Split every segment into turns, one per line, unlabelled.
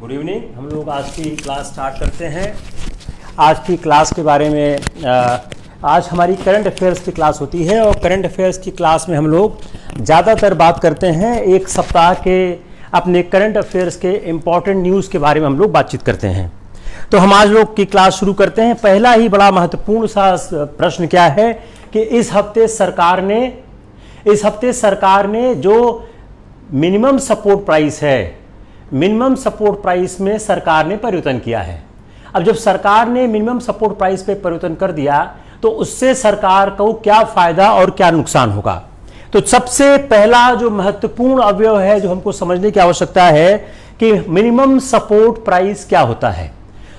Good evening. हम लोग आज की क्लास स्टार्ट करते हैं। आज की क्लास के बारे में आज हमारी करंट अफेयर्स की क्लास होती है और करंट अफेयर्स की क्लास में हम लोग ज़्यादातर बात करते हैं एक सप्ताह के अपने करंट अफेयर्स के इम्पॉर्टेंट न्यूज़ के बारे में हम लोग बातचीत करते हैं। तो हम आज लोग की क्लास शुरू करते हैं। पहला ही बड़ा महत्वपूर्ण सा प्रश्न क्या है कि इस हफ्ते सरकार ने जो मिनिमम सपोर्ट प्राइस है, मिनिमम सपोर्ट प्राइस में सरकार ने परिवर्तन किया है। अब जब सरकार ने मिनिमम सपोर्ट प्राइस पे परिवर्तन कर दिया तो उससे सरकार को क्या फायदा और क्या नुकसान होगा। तो सबसे पहला जो महत्वपूर्ण अवयव है जो हमको समझने की आवश्यकता है कि मिनिमम सपोर्ट प्राइस क्या होता है।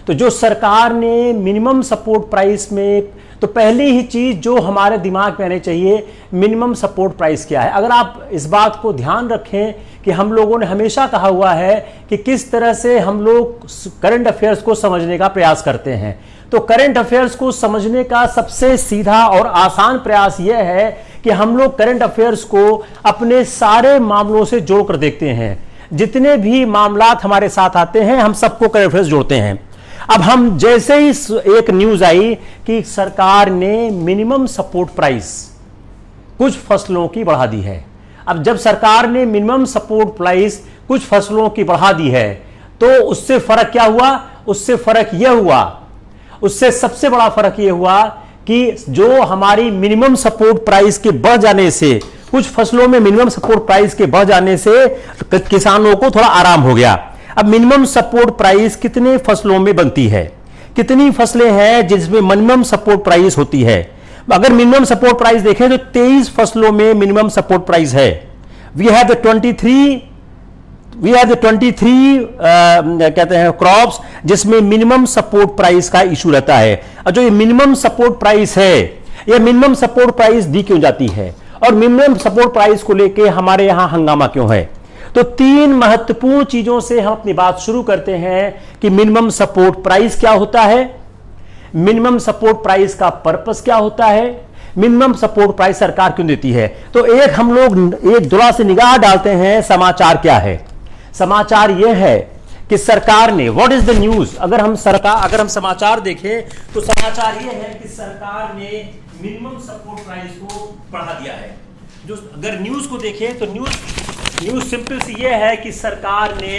तो जो सरकार ने मिनिमम सपोर्ट प्राइस में, तो पहली ही चीज जो हमारे दिमाग में आनी चाहिए, मिनिमम सपोर्ट प्राइस क्या है। अगर आप इस बात को ध्यान रखें कि हम लोगों ने हमेशा कहा हुआ है कि किस तरह से हम लोग करंट अफेयर्स को समझने का प्रयास करते हैं, तो करंट अफेयर्स को समझने का सबसे सीधा और आसान प्रयास यह है कि हम लोग करंट अफेयर्स को अपने सारे मामलों से जोड़कर देखते हैं। जितने भी मामलात हमारे साथ आते हैं हम सबको करंट अफेयर्स जोड़ते हैं। अब हम जैसे ही एक न्यूज आई कि सरकार ने मिनिमम सपोर्ट प्राइस कुछ फसलों की बढ़ा दी है। अब जब सरकार ने मिनिमम सपोर्ट प्राइस कुछ फसलों की बढ़ा दी है तो उससे फर्क क्या हुआ, उससे सबसे बड़ा फर्क यह हुआ कि जो हमारी मिनिमम सपोर्ट प्राइस के बढ़ जाने से, कुछ फसलों में मिनिमम सपोर्ट प्राइस के बढ़ जाने से किसानों को थोड़ा आराम हो गया। अब मिनिमम सपोर्ट प्राइस कितने फसलों में बनती है, कितनी फसलें हैं जिसमें मिनिमम सपोर्ट प्राइस होती है। अगर मिनिमम सपोर्ट प्राइस देखें तो 23 फसलों में मिनिमम सपोर्ट प्राइस है। वी हैव द 23 कहते हैं क्रॉप्स जिसमें मिनिमम सपोर्ट प्राइस का इशू रहता है। और जो ये मिनिमम सपोर्ट प्राइस है, ये मिनिमम सपोर्ट प्राइस दी क्यों जाती है और मिनिमम सपोर्ट प्राइस को लेके हमारे यहां हंगामा क्यों है। तो तीन महत्वपूर्ण चीजों से हम अपनी बात शुरू करते हैं कि मिनिमम सपोर्ट प्राइस क्या होता है, मिनिमम सपोर्ट प्राइस का पर्पस क्या होता है, मिनिमम सपोर्ट प्राइस सरकार क्यों देती है। तो हम लोग एक दुला से निगाह डालते हैं, समाचार क्या है। समाचार यह है कि सरकार ने, व्हाट इज द न्यूज, अगर हम समाचार देखें तो समाचार यह है कि सरकार ने मिनिमम सपोर्ट प्राइस को बढ़ा दिया है। जो अगर न्यूज को देखें तो न्यूज सिंपल सी ये है कि सरकार ने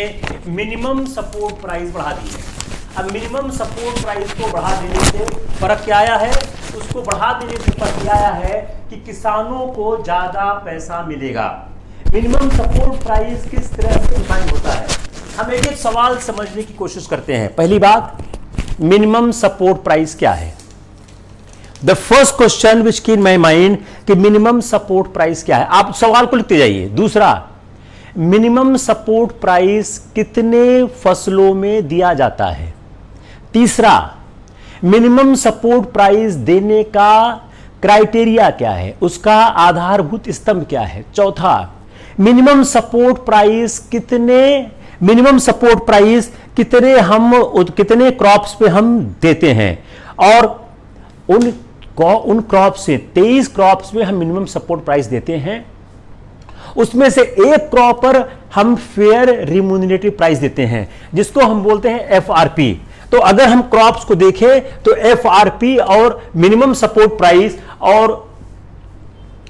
मिनिमम सपोर्ट प्राइस बढ़ा दी है। अब मिनिमम सपोर्ट प्राइस को बढ़ा देने से फर्क क्या आया है, उसको बढ़ा देने से फर्क क्या आया है कि किसानों को ज्यादा पैसा मिलेगा। मिनिमम सपोर्ट प्राइस किस तरह से डिफाइन होता है, हम एक सवाल समझने की कोशिश करते हैं। पहली बात, मिनिमम सपोर्ट प्राइस क्या है। द फर्स्ट क्वेश्चन विच की इन माई माइंड कि मिनिमम सपोर्ट प्राइस क्या है। आप सवाल को लिखते जाइए। दूसरा, मिनिमम सपोर्ट प्राइस कितने फसलों में दिया जाता है। तीसरा, मिनिमम सपोर्ट प्राइस देने का क्राइटेरिया क्या है, उसका आधारभूत स्तंभ क्या है। चौथा, मिनिमम सपोर्ट प्राइस कितने क्रॉप्स पे हम देते हैं और उन क्रॉप से 23 क्रॉप्स में हम मिनिमम सपोर्ट प्राइस देते हैं। उसमें से एक क्रॉप पर हम फेयर रिम्यूनरेटिव प्राइस देते हैं जिसको हम बोलते हैं एफआरपी। तो अगर हम क्रॉप्स को देखें तो एफआरपी और मिनिमम सपोर्ट प्राइस और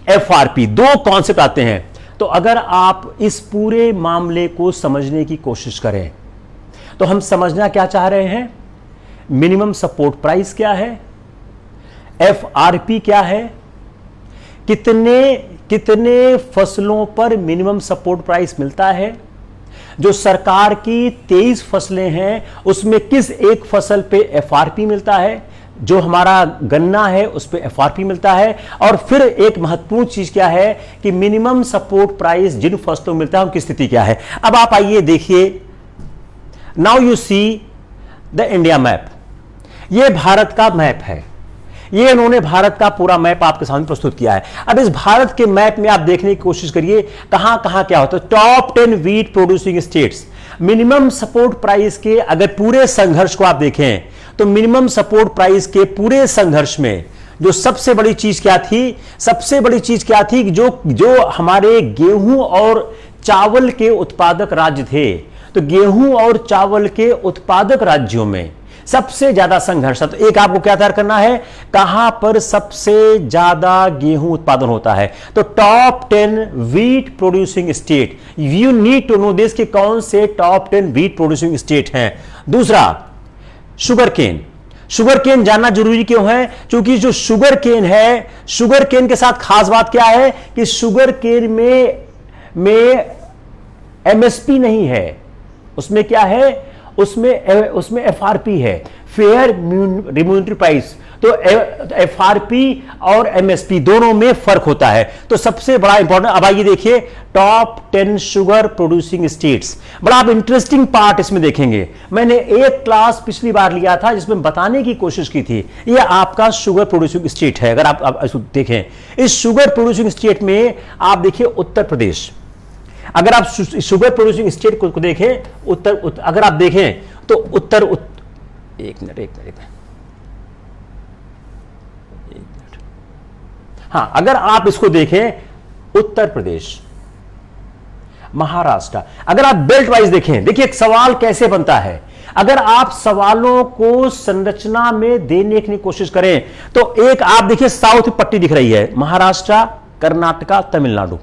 एफआरपी दो कॉन्सेप्ट आते हैं। तो अगर आप इस पूरे मामले को समझने की कोशिश करें तो हम समझना क्या चाह रहे हैं, मिनिमम सपोर्ट प्राइस क्या है, एफआरपी क्या है, कितने फसलों पर मिनिमम सपोर्ट प्राइस मिलता है। जो सरकार की 23 फसलें हैं उसमें किस एक फसल पे एफआरपी मिलता है, जो हमारा गन्ना है उस पे एफआरपी मिलता है। और फिर एक महत्वपूर्ण चीज क्या है कि मिनिमम सपोर्ट प्राइस जिन फसलों में मिलता है उनकी स्थिति क्या है। अब आप आइए देखिए, now you see the India map. ये भारत का मैप है, ये इन्होंने भारत का पूरा मैप आपके सामने प्रस्तुत किया है। अब इस भारत के मैप में आप देखने की कोशिश करिए कहां कहां क्या होता है। Top 10 wheat producing states, minimum support price के अगर पूरे संघर्ष को आप देखें तो मिनिमम सपोर्ट प्राइस के पूरे संघर्ष में जो सबसे बड़ी चीज क्या थी, कि जो हमारे गेहूं और चावल के उत्पादक राज्य थे तो गेहूं और चावल के उत्पादक राज्यों में सबसे ज्यादा संघर्ष था। तो एक आपको क्या तैयार करना है, कहां पर सबसे ज्यादा गेहूं उत्पादन होता है, तो top 10 wheat producing state. You need to know this कि कौन से टॉप 10 व्हीट प्रोड्यूसिंग स्टेट हैं। दूसरा, शुगर केन। शुगर केन जानना जरूरी क्यों है, क्योंकि जो शुगर केन है, शुगर केन के साथ खास बात क्या है कि शुगर केन में एमएसपी नहीं है, उसमें क्या है, उसमें एफआरपी है, फेयर रिम्यूनरेटरी प्राइस। तो एफआरपी और एमएसपी दोनों में फर्क होता है। तो सबसे बड़ा इंपॉर्टेंट, अब आइए देखिए टॉप 10 शुगर प्रोड्यूसिंग स्टेट्स। बड़ा आप इंटरेस्टिंग पार्ट इसमें देखेंगे। मैंने एक क्लास पिछली बार लिया था जिसमें बताने की कोशिश की थी, ये आपका शुगर प्रोड्यूसिंग स्टेट है। अगर आप इसको देखें, इस शुगर प्रोड्यूसिंग स्टेट में आप देखिए उत्तर प्रदेश। अगर आप शुगर प्रोड्यूसिंग स्टेट को देखें, अगर आप देखें तो एक मिनट, हाँ, अगर आप इसको देखें उत्तर प्रदेश, महाराष्ट्र, अगर आप बेल्ट वाइज देखें, देखिए एक सवाल कैसे बनता है। अगर आप सवालों को संरचना में देने की कोशिश करें तो एक आप देखिए साउथ पट्टी दिख रही है, महाराष्ट्र, कर्नाटका, तमिलनाडु।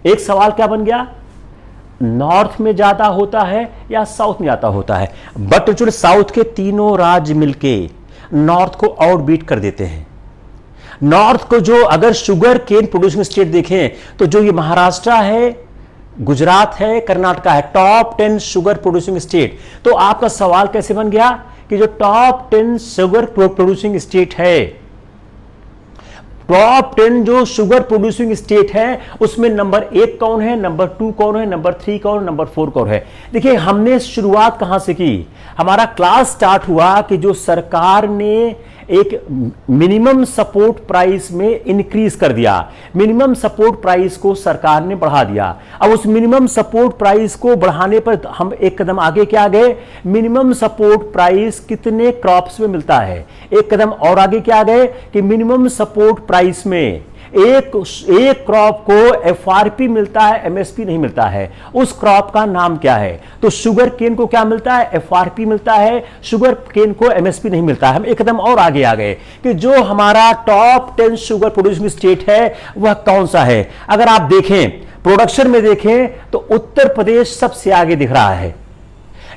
एक सवाल क्या बन गया, नॉर्थ में ज्यादा होता है या साउथ में ज्यादा होता है। बट जो साउथ के तीनों राज्य मिलके नॉर्थ को आउटबीट कर देते हैं। नॉर्थ को जो अगर शुगर केन प्रोड्यूसिंग स्टेट देखें तो जो ये महाराष्ट्र है, गुजरात है, कर्नाटका है, टॉप 10 शुगर प्रोड्यूसिंग स्टेट। तो आपका सवाल कैसे बन गया कि जो टॉप 10 शुगर प्रोड्यूसिंग स्टेट है, टॉप 10 जो शुगर प्रोड्यूसिंग स्टेट है, उसमें नंबर 1 कौन है, नंबर 2 कौन है, नंबर 3 कौन है, नंबर 4 कौन है। देखिए हमने शुरुआत कहां से की, हमारा क्लास स्टार्ट हुआ कि जो सरकार ने एक मिनिमम सपोर्ट प्राइस में इंक्रीज कर दिया, मिनिमम सपोर्ट प्राइस को सरकार ने बढ़ा दिया। अब उस मिनिमम सपोर्ट प्राइस को बढ़ाने पर हम एक कदम आगे क्या गए, मिनिमम सपोर्ट प्राइस कितने क्रॉप्स में मिलता है। एक कदम और आगे क्या गए कि मिनिमम सपोर्ट प्राइस में एक क्रॉप को एफआरपी मिलता है, एमएसपी नहीं मिलता है, उस क्रॉप का नाम क्या है। तो शुगर केन को क्या मिलता है, एफआरपी मिलता है, शुगर केन को एमएसपी नहीं मिलता है। हम एक कदम और आगे आ गए कि जो हमारा टॉप 10 शुगर प्रोड्यूसिंग स्टेट है वह कौन सा है। अगर आप देखें प्रोडक्शन में देखें तो उत्तर प्रदेश सबसे आगे दिख रहा है।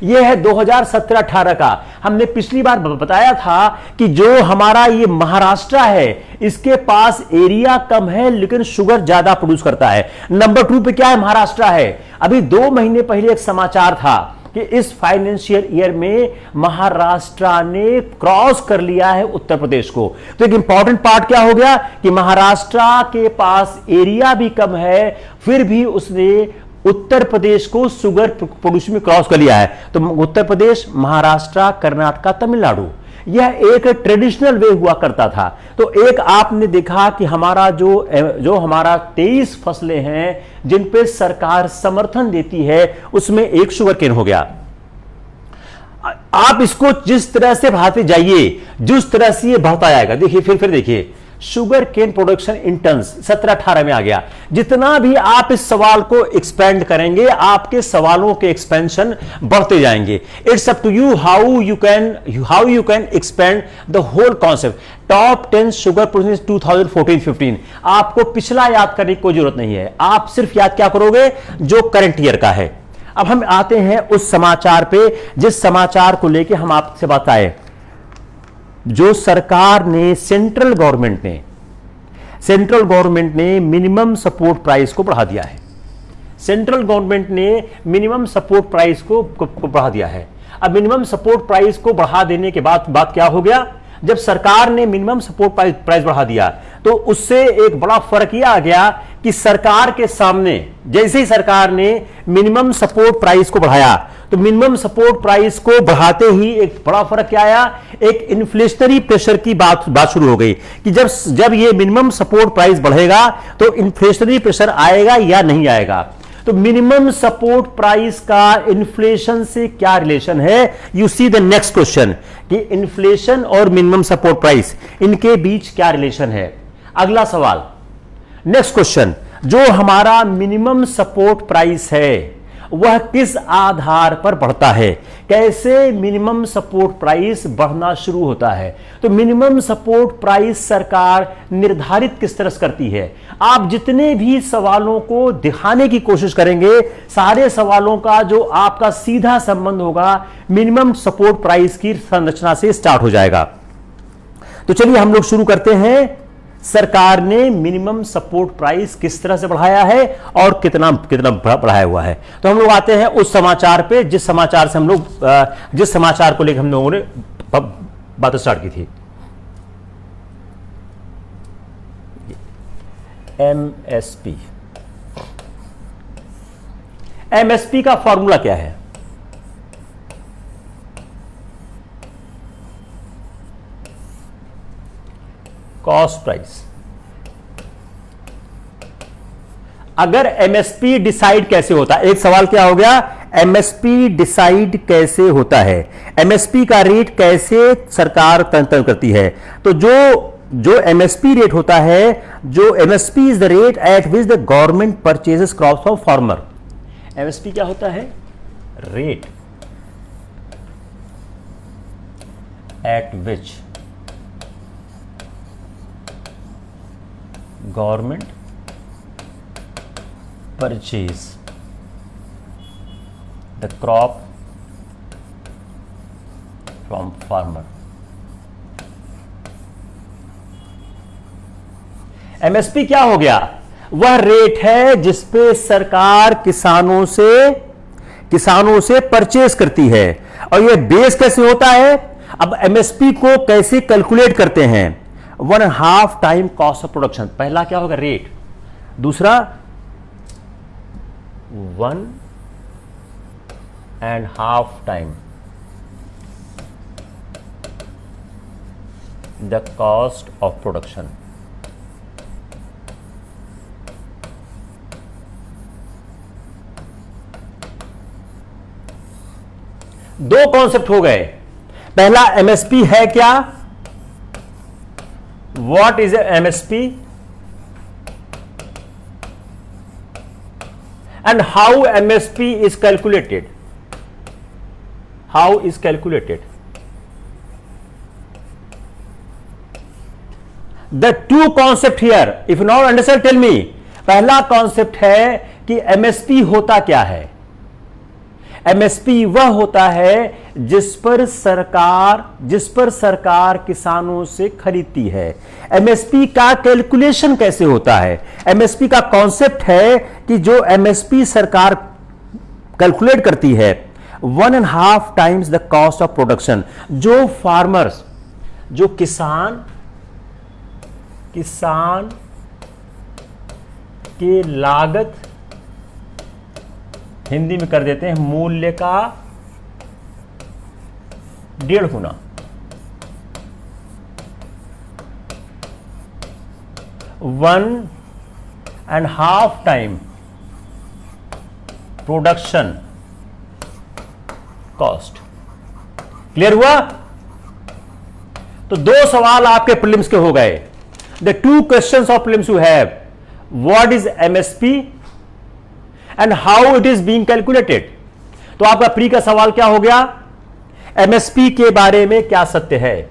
यह है 2017-18 का। हमने पिछली बार बताया था कि जो हमारा ये महाराष्ट्र है, इसके पास एरिया कम है लेकिन शुगर ज्यादा प्रोड्यूस करता है। नंबर 2 पे क्या है, महाराष्ट्र है। अभी 2 महीने पहले एक समाचार था कि इस फाइनेंशियल ईयर में महाराष्ट्र ने क्रॉस कर लिया है उत्तर प्रदेश को। तो एक इंपॉर्टेंट पार्ट क्या हो गया कि महाराष्ट्र के पास एरिया भी कम है, फिर भी उसने उत्तर प्रदेश को शुगर प्रोड्यूस में क्रॉस कर लिया है। तो उत्तर प्रदेश, महाराष्ट्र, कर्नाटका, तमिलनाडु, यह एक ट्रेडिशनल वे हुआ करता था। तो एक आपने देखा कि हमारा जो हमारा 23 फसलें हैं जिन पे सरकार समर्थन देती है, उसमें एक शुगर केन हो गया। आप इसको जिस तरह से बढ़ाते जाइए, जिस तरह से ये बढ़ता जाएगा, देखिए फिर देखिए sugar cane production in tons 17-18 में आ गया। जितना भी आप इस सवाल को एक्सपेंड करेंगे, आपके सवालों के एक्सपेंशन बढ़ते जाएंगे। It's up to you how you can expand the whole concept. Top 10 sugar producing 2014-15, आपको पिछला याद करने की कोई जरूरत नहीं है, आप सिर्फ याद क्या करोगे, जो करंट ईयर का है। अब हम आते हैं उस समाचार पे जिस समाचार को लेकर हम आपसे बताएं, जो सरकार ने सेंट्रल गवर्नमेंट ने मिनिमम सपोर्ट प्राइस को बढ़ा दिया है। सेंट्रल गवर्नमेंट ने मिनिमम सपोर्ट प्राइस को बढ़ा दिया है। अब मिनिमम सपोर्ट प्राइस को बढ़ा देने के बाद बात क्या हो गया, जब सरकार ने मिनिमम सपोर्ट प्राइस बढ़ा दिया तो उससे एक बड़ा फर्क यह आ गया कि सरकार के सामने, जैसे ही सरकार ने मिनिमम सपोर्ट प्राइस को बढ़ाया, तो मिनिमम सपोर्ट प्राइस को बढ़ाते ही एक बड़ा फर्क क्या आया, एक इन्फ्लेशनरी प्रेशर की बात शुरू हो गई कि जब ये मिनिमम सपोर्ट प्राइस बढ़ेगा तो इन्फ्लेशनरी प्रेशर आएगा या नहीं आएगा। तो मिनिमम सपोर्ट प्राइस का इन्फ्लेशन से क्या रिलेशन है, you see the next question कि इन्फ्लेशन और मिनिमम सपोर्ट प्राइस इनके बीच क्या रिलेशन है। अगला सवाल, नेक्स्ट क्वेश्चन, जो हमारा मिनिमम सपोर्ट प्राइस है वह किस आधार पर बढ़ता है, कैसे मिनिमम सपोर्ट प्राइस बढ़ना शुरू होता है। तो मिनिमम सपोर्ट प्राइस सरकार निर्धारित किस तरह से करती है। आप जितने भी सवालों को दिखाने की कोशिश करेंगे, सारे सवालों का जो आपका सीधा संबंध होगा मिनिमम सपोर्ट प्राइस की संरचना से स्टार्ट हो जाएगा। तो चलिए हम लोग शुरू करते हैं। सरकार ने मिनिमम सपोर्ट प्राइस किस तरह से बढ़ाया है और कितना कितना बढ़ाया हुआ है। तो हम लोग आते हैं उस समाचार पे जिस समाचार से हम लोग जिस समाचार को लेकर हम लोगों ने बात स्टार्ट की थी। एमएसपी। एमएसपी का फॉर्मूला क्या है? Cost price. अगर एमएसपी डिसाइड कैसे होता है, एक सवाल क्या हो गया, एमएसपी डिसाइड कैसे होता है, एमएसपी का रेट कैसे सरकार तय करती है। तो जो एमएसपी रेट होता है, जो MSP is the rate at which the government purchases crops from farmer. MSP क्या होता है? Rate at which government purchase the crop from farmer. MSP क्या हो गया? वह रेट है जिस पे सरकार किसानों से परचेज करती है। और यह बेस कैसे होता है? अब एमएसपी को कैसे कैलकुलेट करते हैं? 1.5 टाइम कॉस्ट ऑफ प्रोडक्शन। पहला क्या होगा? रेट। दूसरा 1.5 time the cost of production. दो कॉन्सेप्ट हो गए। पहला एमएसपी है क्या? What is a MSP and how MSP is calculated? How is calculated? The two concept here, if you not understand, tell me. पहला कॉन्सेप्ट है कि MSP होता क्या है। एमएसपी वह होता है जिस पर सरकार किसानों से खरीदती है। एमएसपी का कैलकुलेशन कैसे होता है? एमएसपी का कॉन्सेप्ट है कि जो एमएसपी सरकार कैलकुलेट करती है 1.5 times the cost of production. जो फार्मर्स, जो किसान की लागत, हिंदी में कर देते हैं मूल्य का 1.5 गुना। 1.5 टाइम प्रोडक्शन कॉस्ट। क्लियर हुआ? तो दो सवाल आपके प्रीलिम्स के हो गए। The two questions of prelims you have, what is MSP and how it is being calculated. तो आपका प्री का सवाल क्या हो गया? एमएसपी के बारे में क्या सत्य है?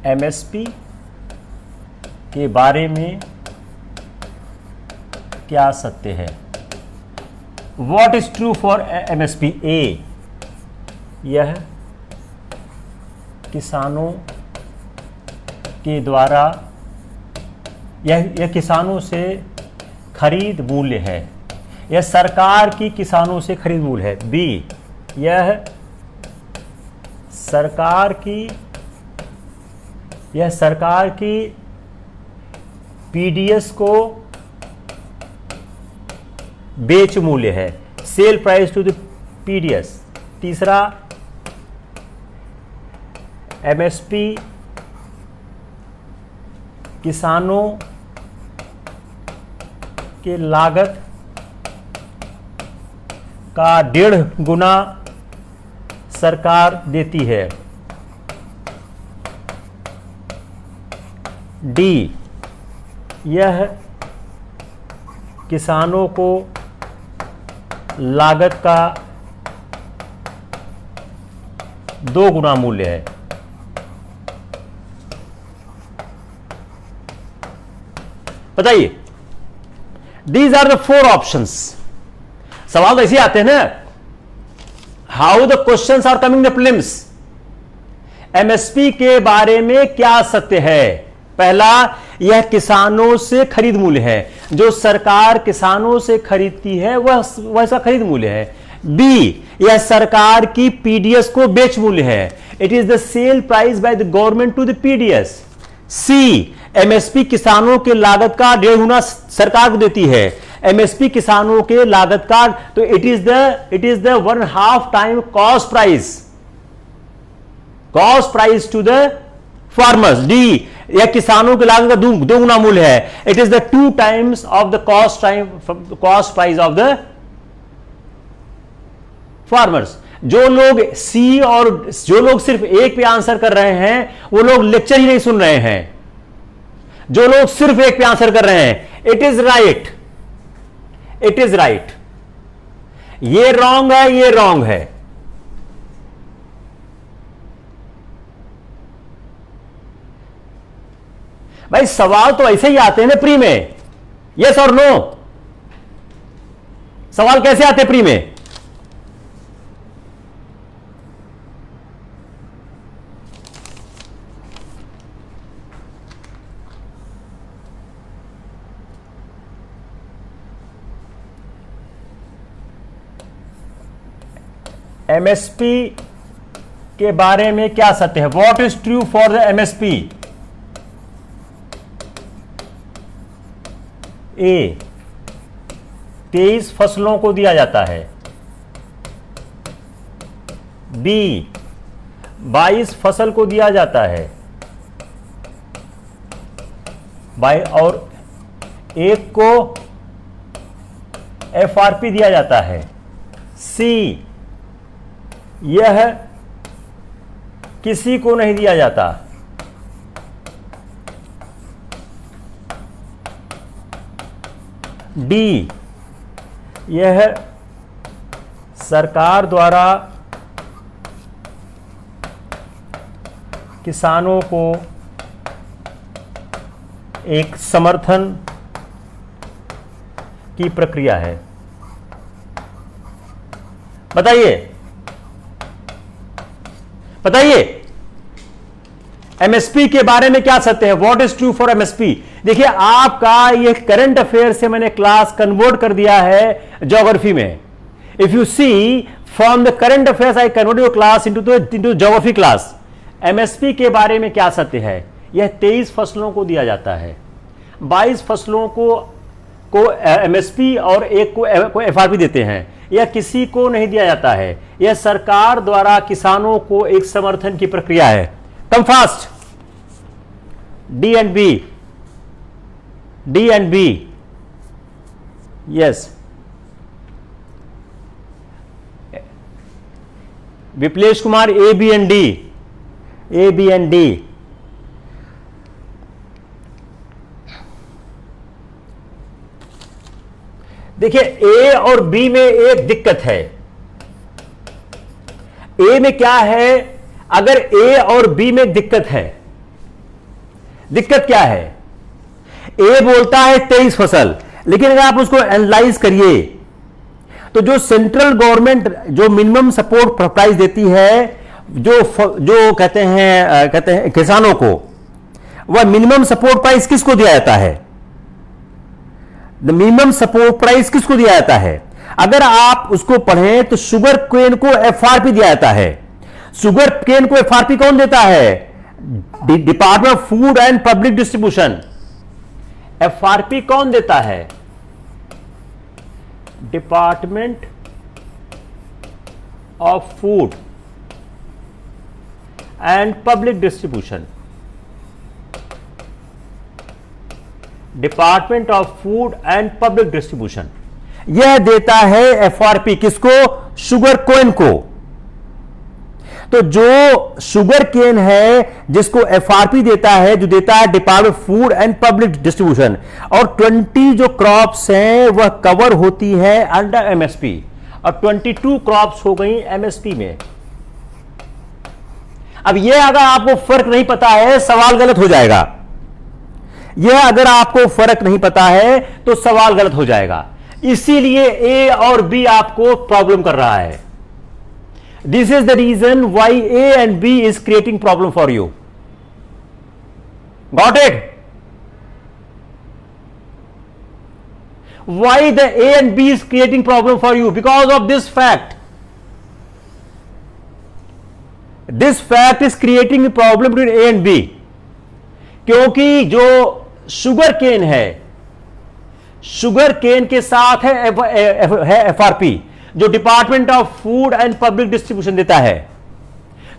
एमएसपी के बारे में क्या सत्य है? What is true for MSP? ए, यह किसानों के द्वारा, यह किसानों से खरीद मूल्य है, यह सरकार की किसानों से खरीद मूल्य है। बी, यह सरकार की पीडीएस को बेच मूल्य है, sale price to the PDS. तीसरा, एमएसपी किसानों के लागत का 1.5 गुना सरकार देती है। डी, यह किसानों को लागत का 2 गुना मूल्य है। बताइए, दीज आर द 4 ऑप्शंस। सवाल तो ऐसे आते हैं ना, how the questions are coming the prelims. MSP के बारे में क्या सत्य है? पहला, यह किसानों से खरीद मूल्य है, जो सरकार किसानों से खरीदती है वह इसका खरीद मूल्य है। बी, यह सरकार की पीडीएस को बेच मूल्य है, it is the sale price by the government to the PDS. C, MSP किसानों के लागत का 1.5 गुना सरकार को देती है। एमएसपी किसानों के लागत का, तो it is the 1/2 time cost price to the farmers. D, यह किसानों के लागत का 2 गुना मूल्य है, it is the 2 times of the cost price of the farmers. जो लोग सी और जो लोग सिर्फ एक पे आंसर कर रहे हैं, वो लोग लेक्चर ही नहीं सुन रहे हैं। जो लोग सिर्फ एक पे आंसर कर रहे हैं, इट इज राइट, ये रॉन्ग है, ये रॉन्ग है। भाई सवाल तो ऐसे ही आते हैं ना प्री में, यस और नो। सवाल कैसे आते हैं प्री में? एमएसपी के बारे में क्या सत्य है? What is true for the MSP? ए, 23 फसलों को दिया जाता है। बी, 22 फसल को दिया जाता है और एक को एफआरपी दिया जाता है। सी, यह किसी को नहीं दिया जाता। डी, यह सरकार द्वारा किसानों को एक समर्थन की प्रक्रिया है। बताइए एमएसपी के बारे में क्या सत्य है? What is true for MSP? देखिए, आपका ये करंट अफेयर से मैंने क्लास कन्वर्ट कर दिया है ज्योग्राफी में। If you see from the current affairs I convert your class into geography class. MSP के बारे में क्या सत्य है? यह 23 फसलों को दिया जाता है, 22 फसलों को एमएसपी और एक को एफआरपी देते हैं। यह किसी को नहीं दिया जाता है, यह सरकार द्वारा किसानों को एक समर्थन की प्रक्रिया है। Come fast, D and B, yes. Viplesh Kumar, A B and D. देखिए, ए और बी में एक दिक्कत है। ए में क्या है? अगर ए और बी में दिक्कत है, दिक्कत क्या है? ए बोलता है 23 फसल, लेकिन अगर आप उसको एनालाइज करिए तो जो सेंट्रल गवर्नमेंट जो मिनिमम सपोर्ट प्राइस देती है, जो कहते हैं किसानों को, वह मिनिमम सपोर्ट प्राइस किसको दिया जाता है? द मिनिमम सपोर्ट प्राइस किसको दिया जाता है? अगर आप उसको पढ़ें तो शुगर केन को एफआरपी दिया जाता है। शुगर केन को एफआरपी कौन देता है? Department of food and public distribution. FRP कौन देता है? Department of food and public distribution. Department of food and public distribution यह देता है एफआरपी किसको? शुगर केन को। तो जो शुगर केन है जिसको एफआरपी देता है, जो देता है department food and public distribution, और 20 जो क्रॉप्स हैं वह कवर होती है अंडर एमएसपी। और 22 क्रॉप्स हो गई एमएसपी में। अब यह अगर आपको फर्क नहीं पता है, सवाल गलत हो जाएगा। यह अगर आपको फर्क नहीं पता है तो सवाल गलत हो जाएगा। इसीलिए ए और बी आपको प्रॉब्लम कर रहा है। This is the reason why A and B is creating problem for you. Got it? Why the A and B is creating problem for you? Because of this fact. This fact is creating a problem between A and B. क्योंकि जो sugar cane है, sugar cane के साथ है FRP, जो department of food and public distribution देता है।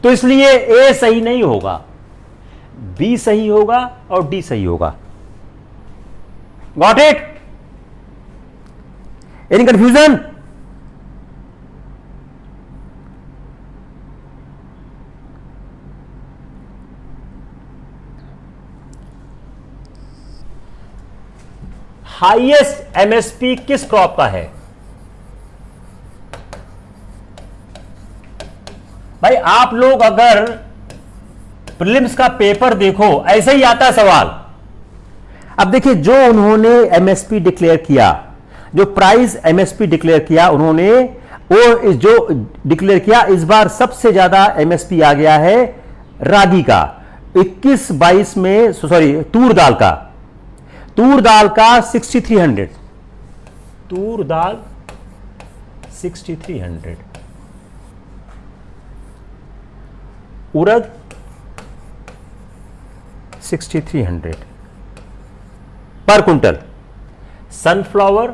तो इसलिए A सही नहीं होगा, B सही होगा और D सही होगा। Got it? Any confusion? Highest MSP किस क्रॉप का है? भाई आप लोग अगर प्रीलिम्स का पेपर देखो, ऐसे ही आता है सवाल। अब देखिए, जो उन्होंने एमएसपी डिक्लेयर किया, जो प्राइस एमएसपी डिक्लेयर किया उन्होंने, वो जो डिक्लेयर किया, इस बार सबसे ज्यादा एमएसपी आ गया है रागी का 21-22 में, सॉरी तूर दाल का 6300, तूर दाल 6300, उड़द 6300 पर कुंटल, सनफ्लावर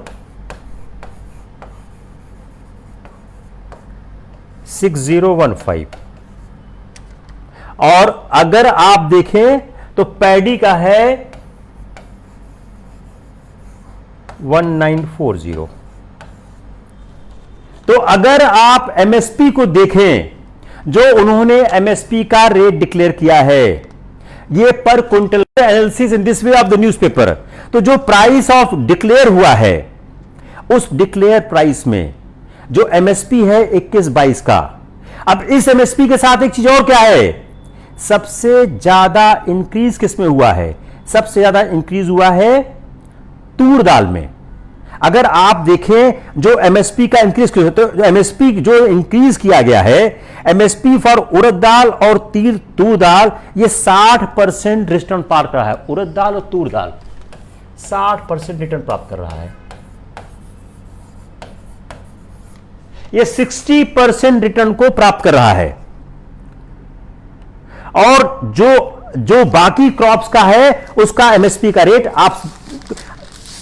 6015, और अगर आप देखें तो पैडी का है 1940। तो अगर आप एमएसपी को देखें, जो उन्होंने एमएसपी का रेट डिक्लेयर किया है, ये पर quintal analysis in this way of the newspaper. तो जो प्राइस ऑफ डिक्लेयर हुआ है, उस डिक्लेयर प्राइस में जो एमएसपी है 21-22 का। अब इस एमएसपी के साथ एक चीज और क्या है, सबसे ज्यादा इंक्रीज किसमें हुआ है? सबसे ज्यादा इंक्रीज हुआ है तूर दाल में। अगर आप देखें जो एमएसपी का इंक्रीज किया, तो एमएसपी जो इंक्रीज किया गया है, एमएसपी फॉर उड़द दाल और तूर दाल, ये 60% रिटर्न प्राप्त कर रहा है। उड़द दाल और तूर दाल 60% रिटर्न प्राप्त कर रहा है। ये 60% रिटर्न को प्राप्त कर रहा है। और जो बाकी क्रॉप्स का है, उसका एमएसपी का रेट आप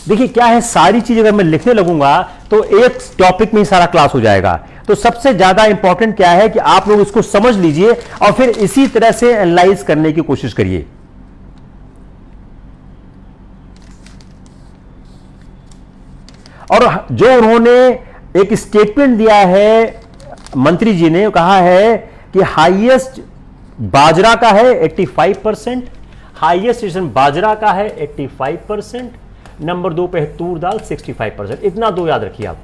देखिए क्या है। सारी चीज अगर मैं लिखने लगूंगा तो एक टॉपिक में ही सारा क्लास हो जाएगा। तो सबसे ज्यादा इंपॉर्टेंट क्या है कि आप लोग इसको समझ लीजिए और फिर इसी तरह से एनालाइज करने की कोशिश करिए। और जो उन्होंने एक स्टेटमेंट दिया है, मंत्री जी ने कहा है कि हाईएस्ट बाजरा का है 85%, हाईएस्ट रिटर्न बाजरा का है 85%, नंबर 2 पे है तूर दाल 65%। इतना दो याद रखिए आप,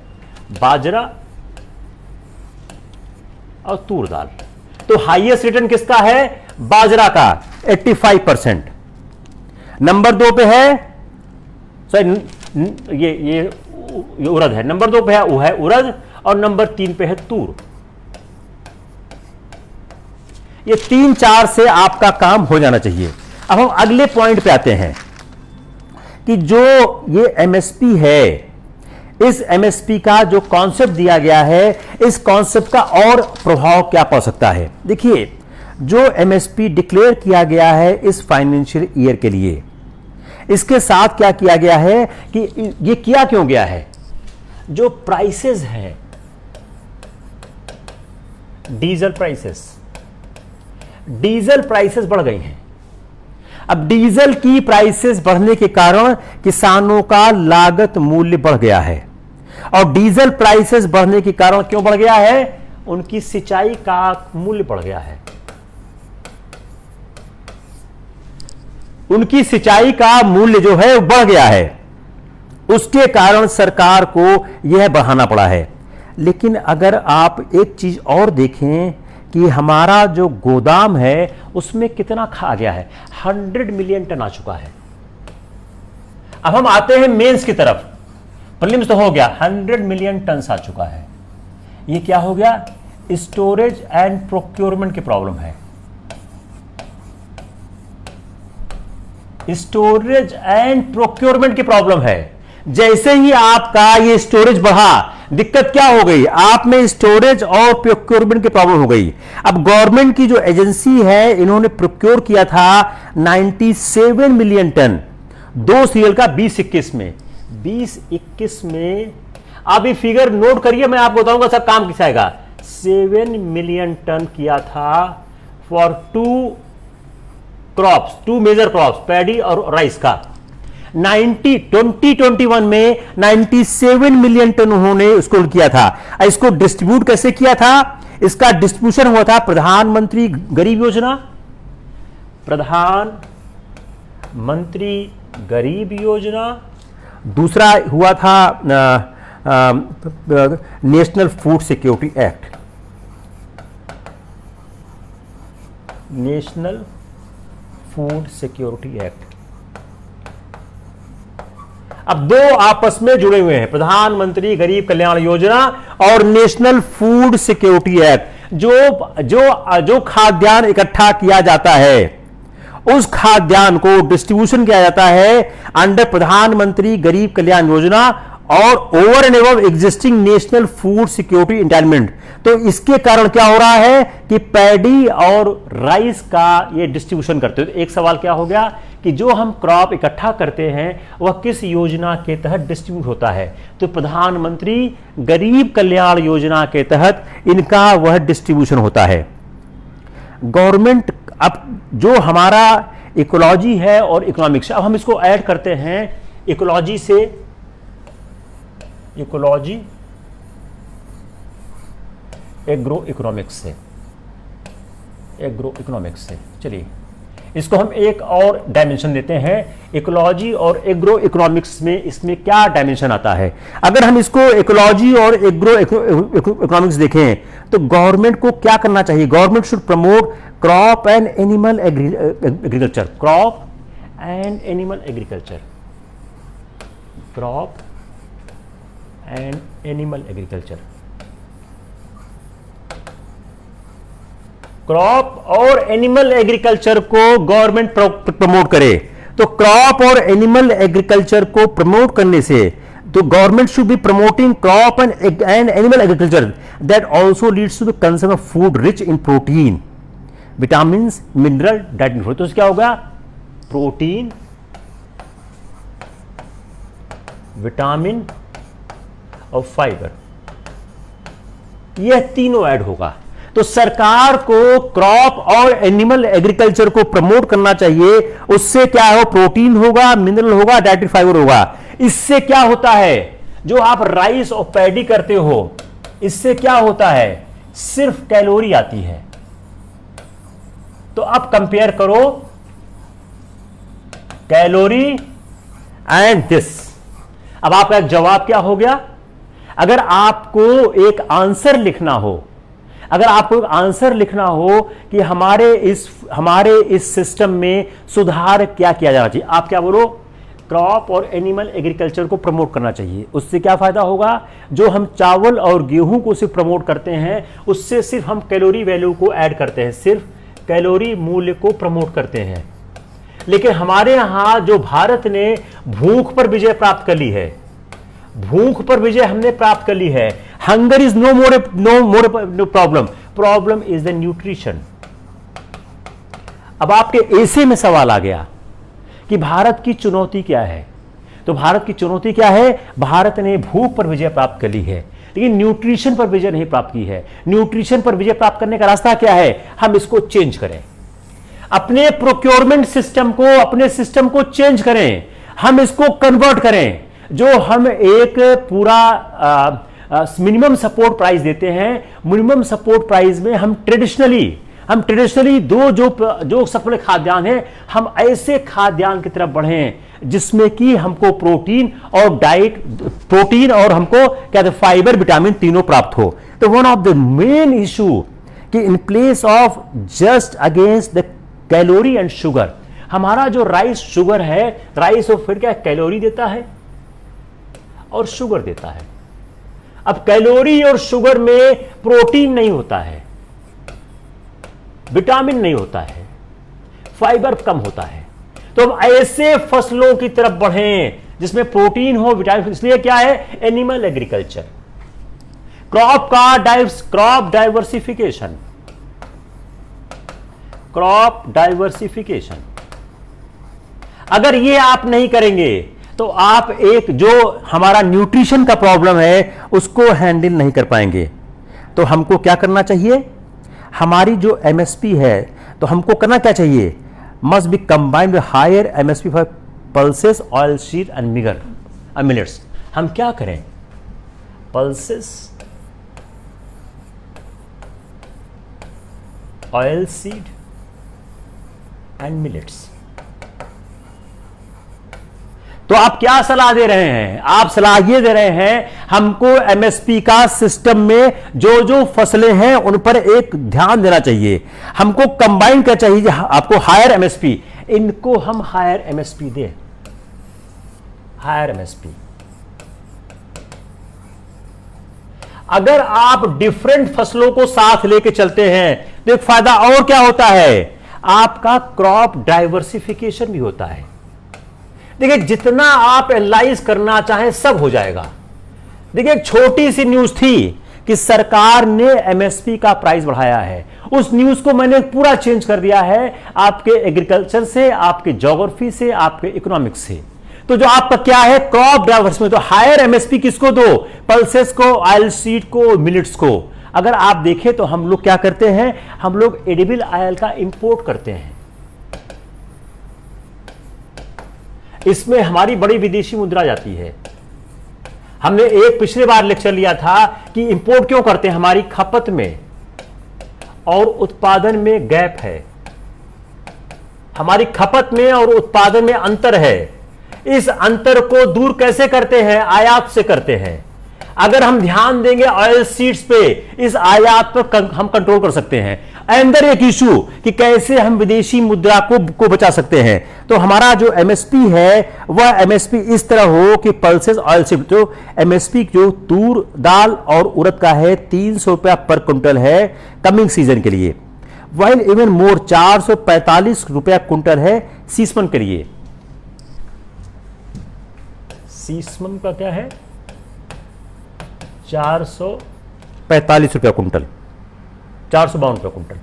बाजरा और तूर दाल। तो हाईएस्ट रिटर्न किसका है? बाजरा का 85%। नंबर 2 पे है, सॉरी ये उड़द है। नंबर 2 पे है वो है उड़द, और नंबर 3 पे है तूर। ये 3-4 से आपका काम हो जाना चाहिए। अब हम अगले पॉइंट पे आते हैं कि जो ये एमएसपी है, इस एमएसपी का जो कॉन्सेप्ट दिया गया है, इस कॉन्सेप्ट का और प्रभाव क्या पड़ सकता है। देखिए, जो एमएसपी डिक्लेयर किया गया है इस फाइनेंशियल ईयर के लिए, इसके साथ क्या किया गया है कि ये किया क्यों गया है, जो प्राइसेस हैं, डीजल प्राइसेस बढ़ गई हैं। अब डीजल की प्राइसेस बढ़ने के कारण किसानों का लागत मूल्य बढ़ गया है, और डीजल प्राइसेस बढ़ने के कारण क्यों बढ़ गया है? उनकी सिंचाई का मूल्य बढ़ गया है। उनकी सिंचाई का मूल्य जो है वो बढ़ गया है, उसके कारण सरकार को यह बढ़ाना पड़ा है। लेकिन अगर आप एक चीज और देखें कि हमारा जो गोदाम है उसमें कितना खा गया है, 100 मिलियन टन आ चुका है। अब हम आते हैं मेंस की तरफ। प्रीलिम्स तो हो गया, 100 मिलियन टन आ चुका है। ये क्या हो गया, स्टोरेज एंड प्रोक्योरमेंट की प्रॉब्लम है। स्टोरेज एंड प्रोक्योरमेंट की प्रॉब्लम है। जैसे ही आपका ये स्टोरेज बढ़ा, दिक्कत क्या हो गई, आप में स्टोरेज और प्रोक्योरमेंट की प्रॉब्लम हो गई। अब गवर्नमेंट की जो एजेंसी है, इन्होंने प्रोक्योर किया था 97 मिलियन टन 2 सीरियल का 2021 में। 2021 में आप ये फिगर नोट करिए, मैं आपको बताऊंगा सब काम किस आएगा। 7 मिलियन टन किया था फॉर 2 मेजर क्रॉप्स, पैडी और राइस का। 2021 में 97 मिलियन टन उन्होंने उसको किया था। इसको डिस्ट्रीब्यूट कैसे किया था, इसका डिस्ट्रीब्यूशन हुआ था प्रधानमंत्री गरीब योजना, प्रधानमंत्री गरीब योजना, दूसरा हुआ था national food security act, national food security act. अब दो आपस में जुड़े हुए हैं, प्रधानमंत्री गरीब कल्याण योजना और नेशनल फूड सिक्योरिटी एक्ट। जो खाद्यान्न इकट्ठा किया जाता है, उस खाद्यान्न को डिस्ट्रीब्यूशन किया जाता है अंडर प्रधानमंत्री गरीब कल्याण योजना और over and above existing national food security entitlement. तो इसके कारण क्या हो रहा है कि पैडी और राइस का ये डिस्ट्रीब्यूशन करते हो। तो एक सवाल क्या हो गया कि जो हम क्रॉप इकट्ठा करते हैं वह किस योजना के तहत डिस्ट्रीब्यूट होता है, तो प्रधानमंत्री गरीब कल्याण योजना के तहत इनका वह डिस्ट्रीब्यूशन होता है। गवर्नमेंट, अब जो हमारा इकोलॉजी है और इकोनॉमिक्स, अब हम इसको ऐड करते हैं इकोलॉजी से, इकोलॉजी एग्रो इकोनॉमिक्स से, एग्रो इकोनॉमिक्स से। चलिए इसको हम एक और डायमेंशन देते हैं, इकोलॉजी और एग्रो इकोनॉमिक्स में इसमें क्या डायमेंशन आता है। अगर हम इसको इकोलॉजी और एग्रो इकोनॉमिक्स देखें तो गवर्नमेंट को क्या करना चाहिए, government should promote crop and animal agriculture, crop and animal agriculture, crop and animal agriculture. Crop और एनिमल एग्रीकल्चर को गवर्नमेंट प्रमोट करे। तो क्रॉप और एनिमल एग्रीकल्चर को प्रमोट करने से, तो government should be promoting crop and animal agriculture that also leads to the consumption of food rich in protein, vitamin, mineral, dietary. तो क्या होगा, प्रोटीन, विटामिन और फाइबर, यह तीनों ऐड होगा। तो सरकार को क्रॉप और एनिमल एग्रीकल्चर को प्रमोट करना चाहिए। उससे क्या हो, प्रोटीन होगा, मिनरल होगा, डाइटरी फाइबर होगा। इससे क्या होता है, जो आप राइस और पैडी करते हो, इससे क्या होता है, सिर्फ कैलोरी आती है। तो अब कंपेयर करो कैलोरी एंड दिस। अब आपका एक जवाब क्या हो गया। अगर आपको एक आंसर लिखना हो, अगर आपको एक आंसर लिखना हो कि हमारे इस सिस्टम में सुधार क्या किया जाना चाहिए, आप क्या बोलो, क्रॉप और एनिमल एग्रीकल्चर को प्रमोट करना चाहिए। उससे क्या फायदा होगा, जो हम चावल और गेहूं को सिर्फ प्रमोट करते हैं, उससे सिर्फ हम कैलोरी वैल्यू को ऐड करते हैं, सिर्फ कैलोरी मूल्य को प्रमोट करते हैं। लेकिन हमारे यहां जो भारत ने भूख पर विजय प्राप्त कर ली है, भूख पर विजय हमने प्राप्त कर ली है। Hunger is no more problem is the nutrition. अब आपके ऐसे में सवाल आ गया कि भारत की चुनौती क्या है। तो भारत की चुनौती क्या है, भारत ने भूख पर विजय प्राप्त कर ली है लेकिन न्यूट्रिशन पर विजय नहीं प्राप्त की है। न्यूट्रिशन पर विजय प्राप्त करने का रास्ता क्या है, हम इसको चेंज करें, अपने प्रोक्योरमेंट सिस्टम को, अपने सिस्टम को चेंज करें, हम इसको कन्वर्ट करें। जो हम एक पूरा मिनिमम सपोर्ट प्राइस देते हैं, मिनिमम सपोर्ट प्राइस में हम ट्रेडिशनली हम ट्रेडिशनली जो सप्लीमेंट खाद्यान्न है, हम ऐसे खाद्यान्न की तरफ बढ़े जिसमें कि हमको प्रोटीन और हमको क्या कहते हैं फाइबर, विटामिन तीनों प्राप्त हो। तो one of the main issue कि in place of just against the calorie and sugar, हमारा जो राइस शुगर है, राइस और फिर क्या कैलोरी देता है और शुगर देता है। अब कैलोरी और शुगर में प्रोटीन नहीं होता है, विटामिन नहीं होता है, फाइबर कम होता है। तो हम ऐसे फसलों की तरफ बढ़ें जिसमें प्रोटीन हो, विटामिन। इसलिए क्या है, एनिमल एग्रीकल्चर, क्रॉप डाइवर्सिफिकेशन। अगर ये आप नहीं करेंगे तो आप एक जो हमारा न्यूट्रिशन का प्रॉब्लम है उसको हैंडल नहीं कर पाएंगे। तो हमको क्या करना चाहिए, हमारी जो एमएसपी है तो हमको करना क्या चाहिए, must be combined with higher MSP for pulses, oil seed and millets. हम क्या करें, pulses, oil seed and millets. तो आप क्या सलाह दे रहे हैं, आप सलाह ये दे रहे हैं हमको एमएसपी का सिस्टम में जो फसलें हैं उन पर एक ध्यान देना चाहिए, हमको कंबाइन क्या चाहिए, आपको हायर एमएसपी, इनको हम हायर एमएसपी दें, हायर एमएसपी। अगर आप डिफरेंट फसलों को साथ लेके चलते हैं तो एक फायदा और क्या होता है, आपका क्रॉप डाइवर्सिफिकेशन भी होता है। देखिए जितना आप एनालाइज करना चाहें सब हो जाएगा। देखिए एक छोटी सी न्यूज थी कि सरकार ने एमएसपी का प्राइस बढ़ाया है, उस न्यूज को मैंने पूरा चेंज कर दिया है, आपके एग्रीकल्चर से, आपके ज्योग्राफी से, आपके इकोनॉमिक्स से। तो जो आपका क्या है, क्रॉप डाइवर्सिफिकेशन, तो हायर एमएसपी किसको दो, पल्सेस को, ऑयल सीड को, मिलेट्स को। अगर आप देखें तो हम लोग क्या करते हैं, हम लोग एडिबल ऑयल का इंपोर्ट करते हैं, इसमें हमारी बड़ी विदेशी मुद्रा जाती है। हमने एक पिछले बार लेक्चर लिया था कि इंपोर्ट क्यों करते हैं, हमारी खपत में और उत्पादन में गैप है, हमारी खपत में और उत्पादन में अंतर है। इस अंतर को दूर कैसे करते हैं, आयात से करते हैं। अगर हम ध्यान देंगे ऑयल सीड्स पे, इस आयात पर हम कंट्रोल कर सकते हैं। अंदर एक इशू कि कैसे हम विदेशी मुद्रा को बचा सकते हैं। तो हमारा जो एमएसपी है वह एमएसपी इस तरह हो कि पल्सेस, ऑयल सीड, तो एमएसपी जो तूर दाल और उड़द का है 300 रुपया पर क्विंटल है कमिंग सीजन के लिए, वाइल इवन मोर 445 रुपया क्विंटल है सीसमन के लिए। सीसमन का क्या है, 445 रुपया क्विंटल, 452 रुपया क्विंटल।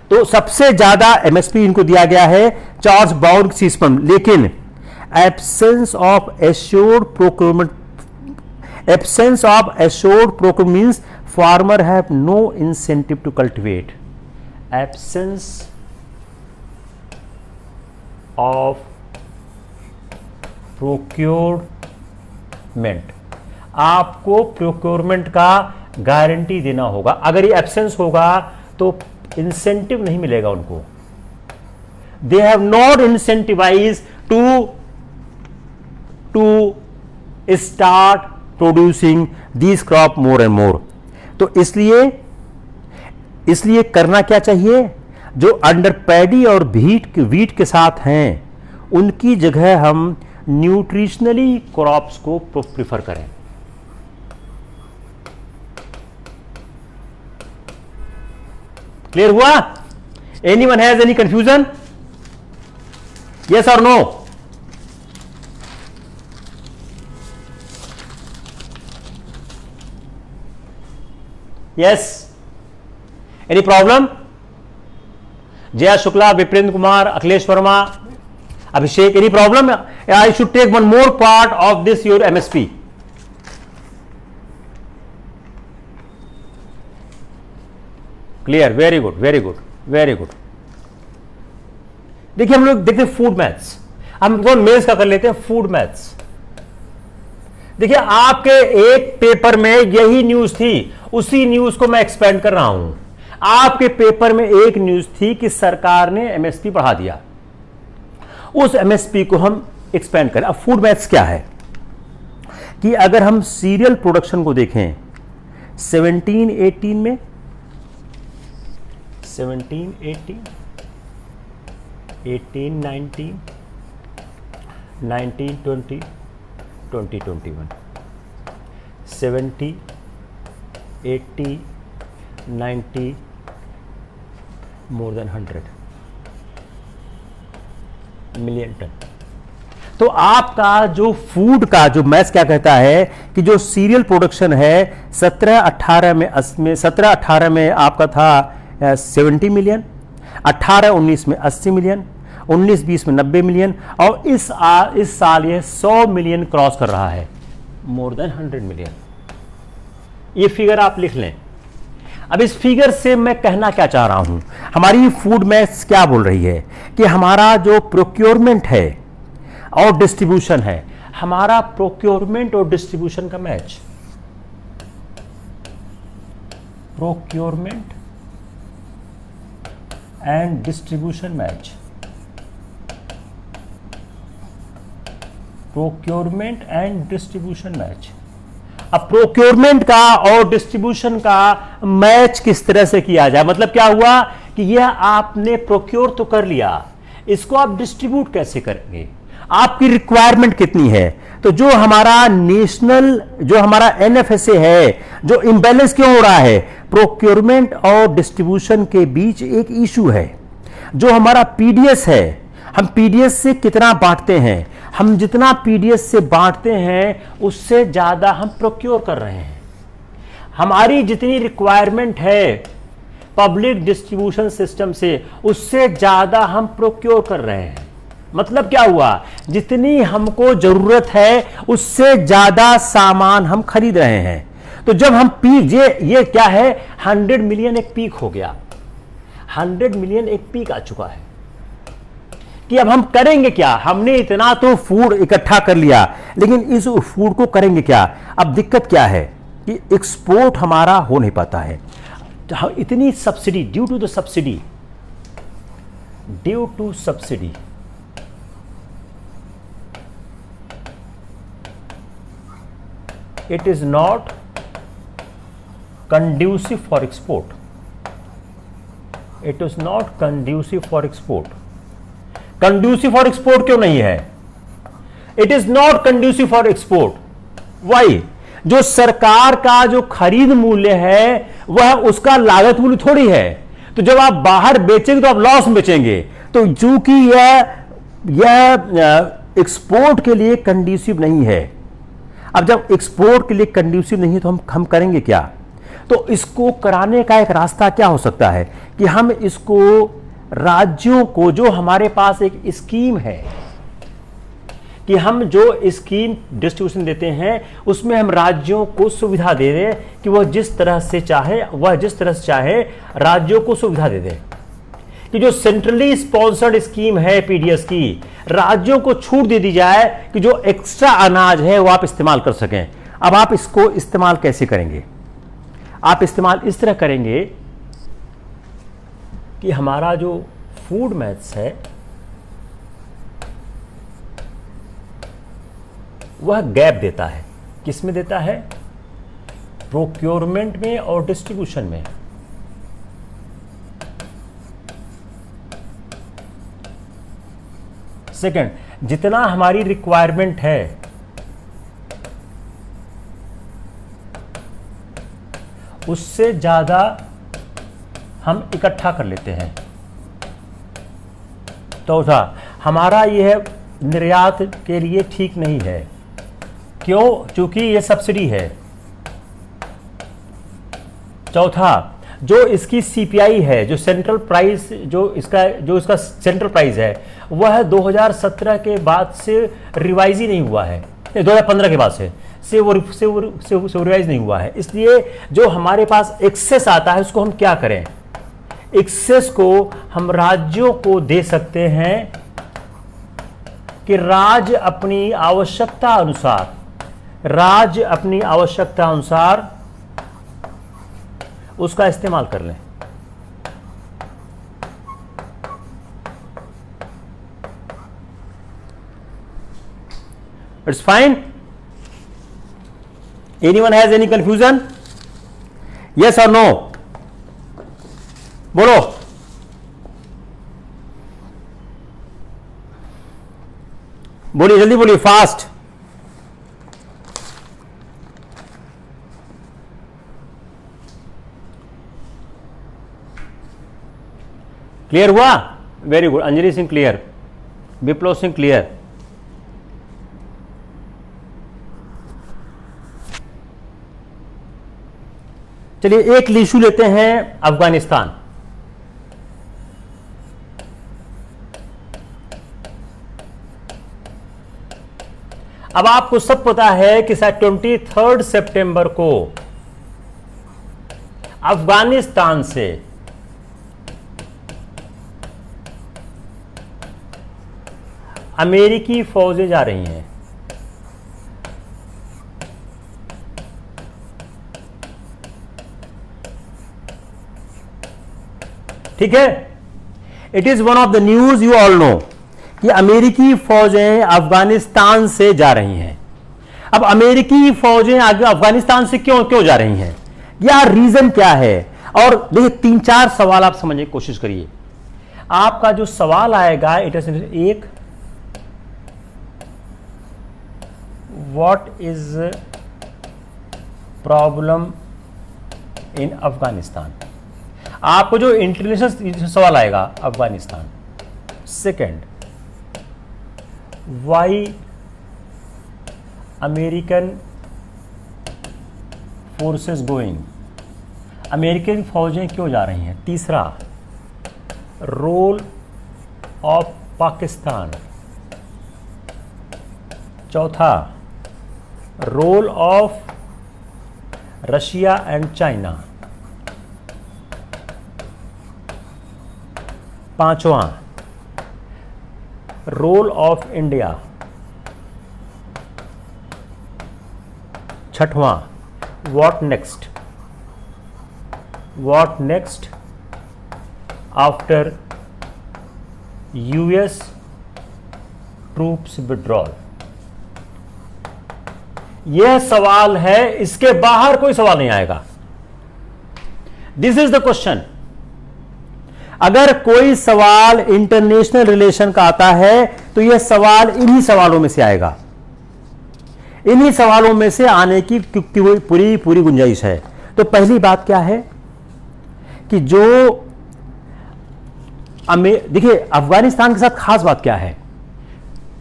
तो सबसे ज्यादा एमएसपी इनको दिया गया है 452 सीसमन। लेकिन absence of assured procurement, absence of assured procurement means farmer have no incentive to cultivate. Absence of procurement, आपको प्रोक्योरमेंट का गारंटी देना होगा। अगर ये एब्सेंस होगा तो इंसेंटिव नहीं मिलेगा उनको। They have not incentivise to start producing this crop more and more. तो इसलिए करना क्या चाहिए, जो अंडर पैडी और वीट के साथ हैं उनकी जगह हम न्यूट्रिशनली क्रॉप्स को प्रिफर करें। क्लियर हुआ? Anyone has any confusion? Yes और no? Yes, any problem? Jaya Shukla, Viprendra Kumar, Akhilesh Verma, Abhishek, any problem? I should take one more part of this your MSP. Clear? Very good, very good, very good. देखिए हम लोग देखते हैं food maths, हम mains का कर लेते हैं फूड मैथ्स। देखिए आपके एक पेपर में यही न्यूज थी, उसी न्यूज को मैं एक्सपेंड कर रहा हूं। आपके पेपर में एक न्यूज थी कि सरकार ने एमएसपी बढ़ा दिया, उस एमएसपी को हम एक्सपेंड करें। अब फूड मैथ्स क्या है कि अगर हम सीरियल प्रोडक्शन को देखें 17-18 में 17-18 18-19 19-20 20-21 70 80 90 मोर देन 100 मिलियन टन। तो आपका जो फूड का जो मैथ्स क्या कहता है कि जो सीरियल प्रोडक्शन है 17-18 में आपका था 70 मिलियन, 18-19 में 80 मिलियन, 19-20 में 90 मिलियन, और इस साल ये 100 मिलियन क्रॉस कर रहा है, मोर देन 100 मिलियन। ये फिगर आप लिख लें। अब इस फिगर से मैं कहना क्या चाह रहा हूं, हमारी फूड मैथ्स क्या बोल रही है कि हमारा जो प्रोक्योरमेंट है और डिस्ट्रीब्यूशन है, हमारा प्रोक्योरमेंट और डिस्ट्रीब्यूशन का match, procurement and distribution match, procurement and distribution match. अब प्रोक्योरमेंट का और डिस्ट्रीब्यूशन का मैच किस तरह से किया जाए, मतलब क्या हुआ कि यह आपने प्रोक्योर तो कर लिया, इसको आप डिस्ट्रीब्यूट कैसे करेंगे, आपकी रिक्वायरमेंट कितनी है। तो जो हमारा नेशनल, जो हमारा एनएफएसए है, जो इंबैलेंस क्यों हो रहा है, प्रोक्योरमेंट और डिस्ट्रीब्यूशन के बीच एक इशू है। जो हमारा पीडीएस है, हम पीडीएस से कितना बांटते हैं, हम जितना पीडीएस से बांटते हैं उससे ज्यादा हम प्रोक्योर कर रहे हैं। हमारी जितनी रिक्वायरमेंट है पब्लिक डिस्ट्रीब्यूशन सिस्टम से, उससे ज्यादा हम प्रोक्योर कर रहे हैं। मतलब क्या हुआ, जितनी हमको जरूरत है उससे ज्यादा सामान हम खरीद रहे हैं। तो जब हम पीक, ये क्या है, 100 मिलियन एक पीक हो गया, 100 मिलियन एक पीक आ चुका है कि अब हम करेंगे क्या। हमने इतना तो फूड इकट्ठा कर लिया, लेकिन इस फूड को करेंगे क्या। अब दिक्कत क्या है कि एक्सपोर्ट हमारा हो नहीं पाता है। तो इतनी subsidy, due to subsidy, it is not conducive for export. It is not conducive for export. Conducive for export क्यों नहीं है? It is not conducive for export. Why? जो सरकार का जो खरीद मूल्य है वह उसका लागत मूल्य थोड़ी है। तो जब आप बाहर बेचेंगे तो आप लॉस में बेचेंगे। तो चूंकि यह एक्सपोर्ट के लिए कंड्यूसिव नहीं है। अब जब एक्सपोर्ट के लिए कंड्यूसिव नहीं है तो हम करेंगे क्या। तो इसको कराने का एक रास्ता क्या हो सकता है कि हम इसको राज्यों को, जो हमारे पास एक स्कीम है कि हम जो स्कीम डिस्ट्रीब्यूशन देते हैं उसमें हम राज्यों को सुविधा दे दें कि वह जिस तरह से चाहे राज्यों को सुविधा दे दें कि जो सेंट्रली स्पॉन्सर्ड स्कीम है पीडीएस की, राज्यों को छूट दे दी जाए कि जो एक्स्ट्रा अनाज है वो आप इस्तेमाल कर सकें। अब आप इसको इस्तेमाल कैसे करेंगे? आप इस्तेमाल इस तरह करेंगे कि हमारा जो फूड मैथ्स है वह गैप देता है। किसमें देता है? प्रोक्योरमेंट में और डिस्ट्रीब्यूशन में। सेकंड, जितना हमारी रिक्वायरमेंट है उससे ज्यादा हम इकट्ठा कर लेते हैं। चौथा, हमारा यह निर्यात के लिए ठीक नहीं है। क्यों? क्योंकि यह सब्सिडी है। चौथा, जो इसकी सीपीआई है, जो सेंट्रल प्राइस, जो इसका सेंट्रल प्राइस है वह 2017 के बाद से रिवाइज ही नहीं हुआ है, 2015 के बाद से वो रिवाइज नहीं हुआ है। इसलिए जो हमारे पास एक्सेस आता है उसको हम क्या करें? एक्सेस को हम राज्यों को दे सकते हैं कि राज्य अपनी आवश्यकता अनुसार उसका इस्तेमाल कर लें। It's fine. Anyone has any confusion? Yes और नो? बोलो. बोलिए, जल्दी बोलिए, फास्ट. क्लियर हुआ? Very good. Anjali Singh clear, Viplav Singh clear. चलिए एक इशू लेते हैं, अफगानिस्तान. अब आपको सब पता है कि 23 सितंबर को अफगानिस्तान से अमेरिकी फौजें जा रही हैं. ठीक है. It is one of the news, you all know, कि अमेरिकी फौजें अफगानिस्तान से जा रही हैं. अब अमेरिकी फौजें आगे अफगानिस्तान से क्यों जा रही हैं, या रीजन क्या है? और देखिए 3-4 सवाल आप समझने की कोशिश करिए. आपका जो सवाल आएगा, इट इज एक, what is problem in Afghanistan. आपको जो इंटरनेशनल सवाल आएगा Afghanistan. Second, why American forces going, American फौजें क्यों जा रही हैं. तीसरा, रोल ऑफ पाकिस्तान. चौथा, role of Russia and China. पांचवा, रोल ऑफ इंडिया. छठवां, what next. What next after US troops withdrawal. यह सवाल है, इसके बाहर कोई सवाल नहीं आएगा. This is the question. अगर कोई सवाल इंटरनेशनल रिलेशन का आता है तो यह सवाल इन्हीं सवालों में से आएगा. इन्हीं सवालों में से आने की पूरी गुंजाइश है. तो पहली बात क्या है कि जो देखिए अफगानिस्तान के साथ खास बात क्या है,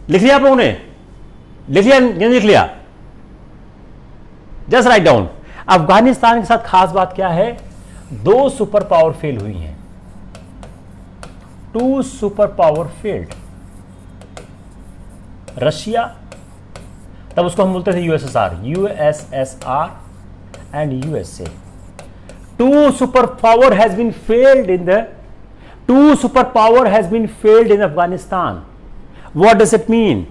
लिख लिया आप लोगों ने? लिख लिया? नहीं लिख लिया? Just write down. अफगानिस्तान के साथ खास बात क्या है? 2 सुपर पावर फेल हुई हैं. 2 सुपर पावर फेल्ड. रशिया, तब उसको हम बोलते थे USSR, USSR and USA. 2 super power has been failed in the 2 super power has been failed in Afghanistan. What does it mean?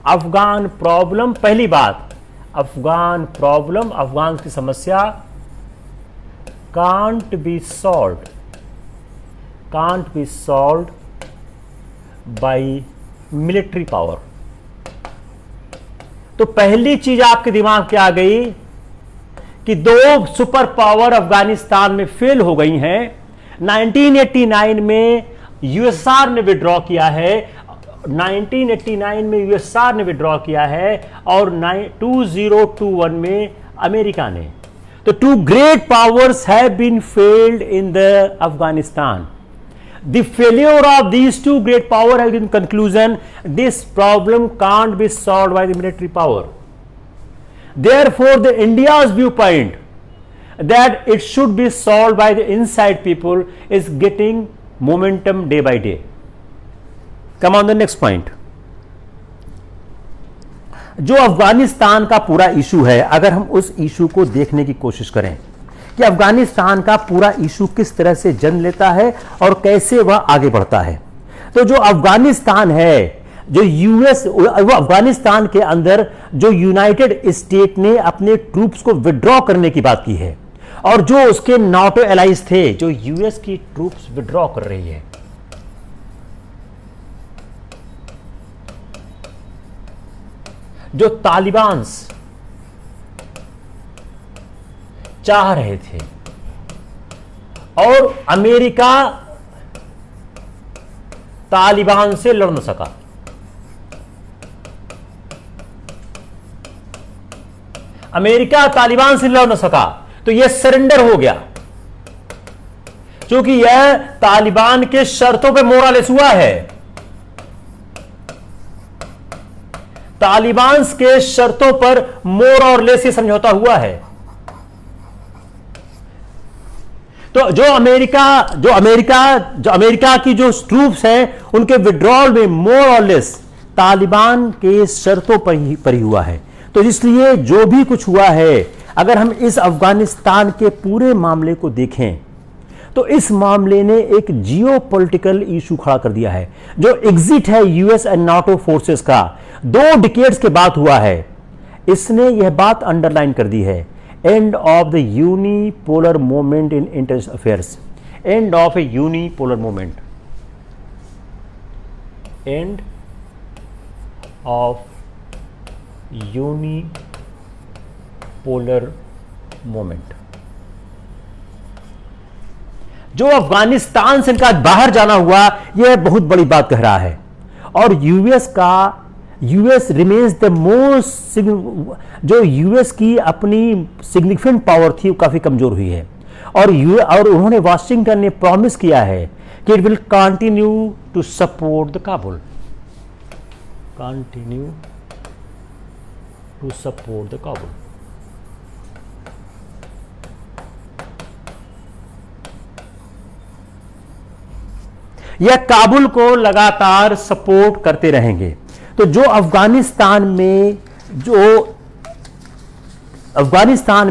Afghan problem, पहली बात, अफगान प्रॉब्लम, अफगान की समस्या can't be solved by military power. तो पहली चीज आपके दिमाग पे आ गई कि 2 सुपर पावर अफगानिस्तान में फेल हो गई हैं. 1989 में यूएसआर ने विड्रॉ किया है, 1989 में यूएसआर ने विड्रॉ किया है और 2021 में अमेरिका ने. तो 2 great powers have been failed in the Afghanistan. The failure of these 2 great powers has been conclusion this problem can't be solved by the military power. Therefore, the India's viewpoint that it should be solved by the inside people is getting momentum day by day. Come on the next point. जो अफगानिस्तान का पूरा issue है, अगर हम उस issue को देखने की कोशिश करें कि अफगानिस्तान का पूरा इशू किस तरह से जन्म लेता है और कैसे वह आगे बढ़ता है, तो जो अफगानिस्तान है, जो यूएस, वो अफगानिस्तान के अंदर जो यूनाइटेड स्टेट ने अपने ट्रूप्स को विड्रॉ करने की बात की है और जो उसके नाटो एलाइज थे, जो यूएस की ट्रूप्स विड्रॉ कर रही है. जो तालिबान चाह रहे थे और अमेरिका तालिबान से लड़ न सका। अमेरिका तालिबान से लड़ न सका तो यह सरेंडर हो गया, क्योंकि यह तालिबान के शर्तों पे मोरालेस हुआ है। तालिबान के शर्तों पर मोर और लेस ये समझौता हुआ है। तो जो अमेरिका की जो ट्रूप्स हैं उनके विड्रॉल में मोर और लेस तालिबान के शर्तों पर ही हुआ है। तो इसलिए जो भी कुछ हुआ है, अगर हम इस अफगानिस्तान के पूरे मामले को देखें तो इस मामले ने एक जियोपॉलिटिकल इशू खड़ा कर दिया है। जो एग्जिट है यूएस एंड नाटो फोर्सेस का 2 डिकेड्स के बाद हुआ है, इसने यह बात अंडरलाइन कर दी है, end of the unipolar moment in international affairs. End of A unipolar moment, end of unipolar moment. जो अफगानिस्तान से इनका बाहर जाना हुआ, यह बहुत बड़ी बात कह रहा है। और यूएस रिमेन्स द मोस्ट, जो यूएस की अपनी सिग्निफिकेंट पावर थी वो काफी कमजोर हुई है। और उन्होंने वाशिंगटन ने प्रॉमिस किया है कि it will continue to support the Kabul, continue to support the Kabul. यह काबुल को लगातार सपोर्ट करते रहेंगे। तो जो अफगानिस्तान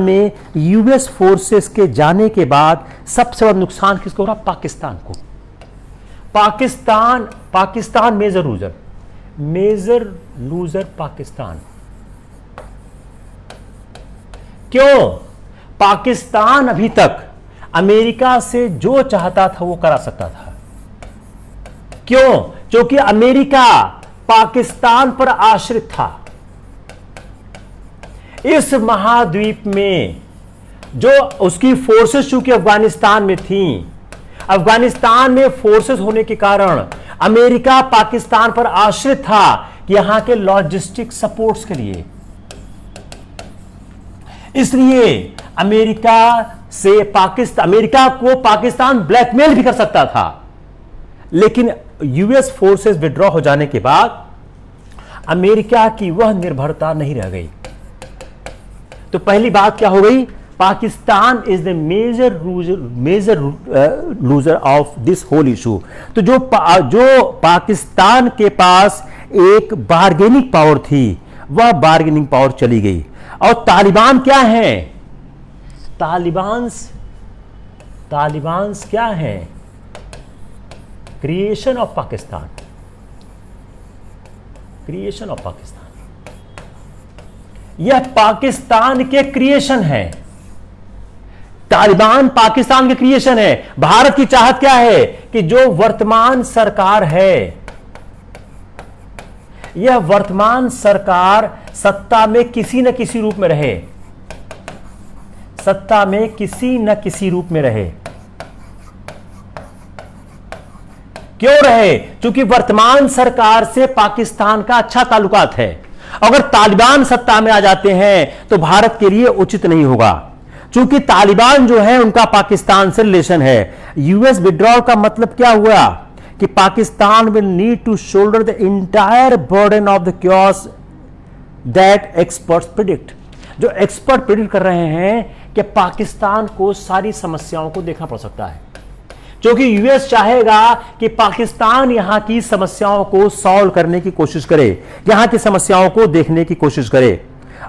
में यूएस फोर्सेस के जाने के बाद सबसे बड़ा नुकसान किसको हो रहा? पाकिस्तान को। Pakistan major loser Pakistan. क्यों? पाकिस्तान अभी तक अमेरिका से जो चाहता था वो करा सकता था। क्यों? क्योंकि अमेरिका पाकिस्तान पर आश्रित था। इस महाद्वीप में जो उसकी फोर्सेस चूंकि अफगानिस्तान में थी, अफगानिस्तान में फोर्सेस होने के कारण अमेरिका पाकिस्तान पर आश्रित था यहां के लॉजिस्टिक सपोर्ट्स के लिए। इसलिए अमेरिका को पाकिस्तान ब्लैकमेल भी कर सकता था। लेकिन यूएस फोर्सेस विड्रॉ हो जाने के बाद अमेरिका की वह निर्भरता नहीं रह गई। तो पहली बात क्या हो गई? Pakistan is the major loser of this whole issue. तो जो पाकिस्तान के पास एक बार्गेनिंग पावर थी, वह बार्गेनिंग पावर चली गई। और तालिबान क्या है? तालिबान क्या है? Creation of Pakistan. यह पाकिस्तान के क्रिएशन है। तालिबान पाकिस्तान के क्रिएशन है। भारत की चाहत क्या है कि जो वर्तमान सरकार है, यह वर्तमान सरकार सत्ता में किसी न किसी रूप में रहे, सत्ता में किसी न किसी रूप में रहे। क्यों रहे? क्योंकि वर्तमान सरकार से पाकिस्तान का अच्छा ताल्लुकात है। अगर तालिबान सत्ता में आ जाते हैं तो भारत के लिए उचित नहीं होगा, क्योंकि तालिबान जो है उनका पाकिस्तान से रिलेशन है। यूएस विड्रॉल का मतलब क्या हुआ कि Pakistan will need to shoulder the entire burden of the chaos that experts predict. जो एक्सपर्ट प्रिडिक्ट कर रहे हैं कि पाकिस्तान को सारी समस्याओं को देखना पड़ सकता है, क्योंकि यूएस चाहेगा कि पाकिस्तान यहां की समस्याओं को सॉल्व करने की कोशिश करे, यहां की समस्याओं को देखने की कोशिश करे।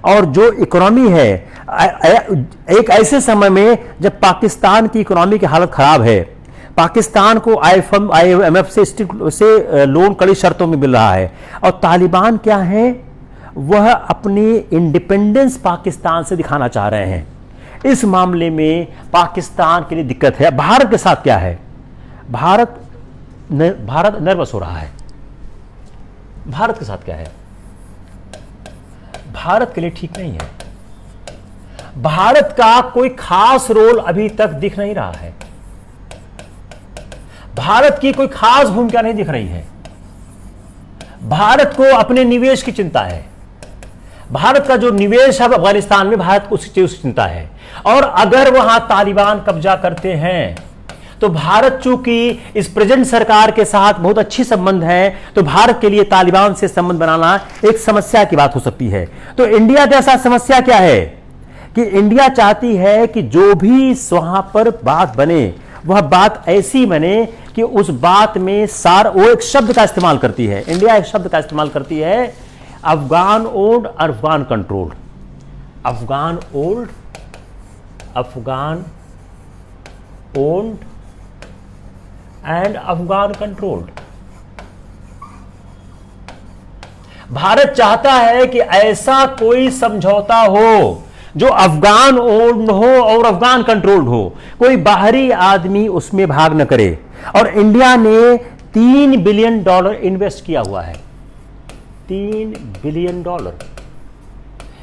और जो इकोनॉमी है, एक ऐसे समय में जब पाकिस्तान की इकोनॉमी की हालत खराब है, पाकिस्तान को IMF से लोन कड़ी शर्तों में मिल रहा है, और तालिबान क्या है? वह अपनी इंडिपेंडेंस पाकिस्तान से दिखाना चाह रहे हैं। इस मामले में पाकिस्तान के लिए दिक्कत है। भारत के साथ क्या है? भारत नर्वस हो रहा है। भारत के साथ क्या है? भारत के लिए ठीक नहीं है। भारत का कोई खास रोल अभी तक दिख नहीं रहा है, भारत की कोई खास भूमिका नहीं दिख रही है। भारत को अपने निवेश की चिंता है, भारत का जो निवेश है अफगानिस्तान में, भारत को उसकी चिंता है। और अगर वहां तालिबान कब्जा करते हैं तो भारत चूंकि इस प्रेजेंट सरकार के साथ बहुत अच्छी संबंध है, तो भारत के लिए तालिबान से संबंध बनाना एक समस्या की बात हो सकती है। तो इंडिया के साथ समस्या क्या है कि इंडिया चाहती है कि जो भी वहां पर बात बने वह बात ऐसी बने कि उस बात में वो एक शब्द का इस्तेमाल करती है, इंडिया एक शब्द का इस्तेमाल करती है, Afghan old, Afghan controlled. Afghan old, Afghan owned and Afghan controlled. Bharat चाहता है कि ऐसा कोई समझौता हो जो अफगान ओन्ड हो और अफगान कंट्रोल्ड हो, कोई बाहरी आदमी उसमें भाग न करे। और इंडिया ने $3 बिलियन इन्वेस्ट किया हुआ है, $3 बिलियन।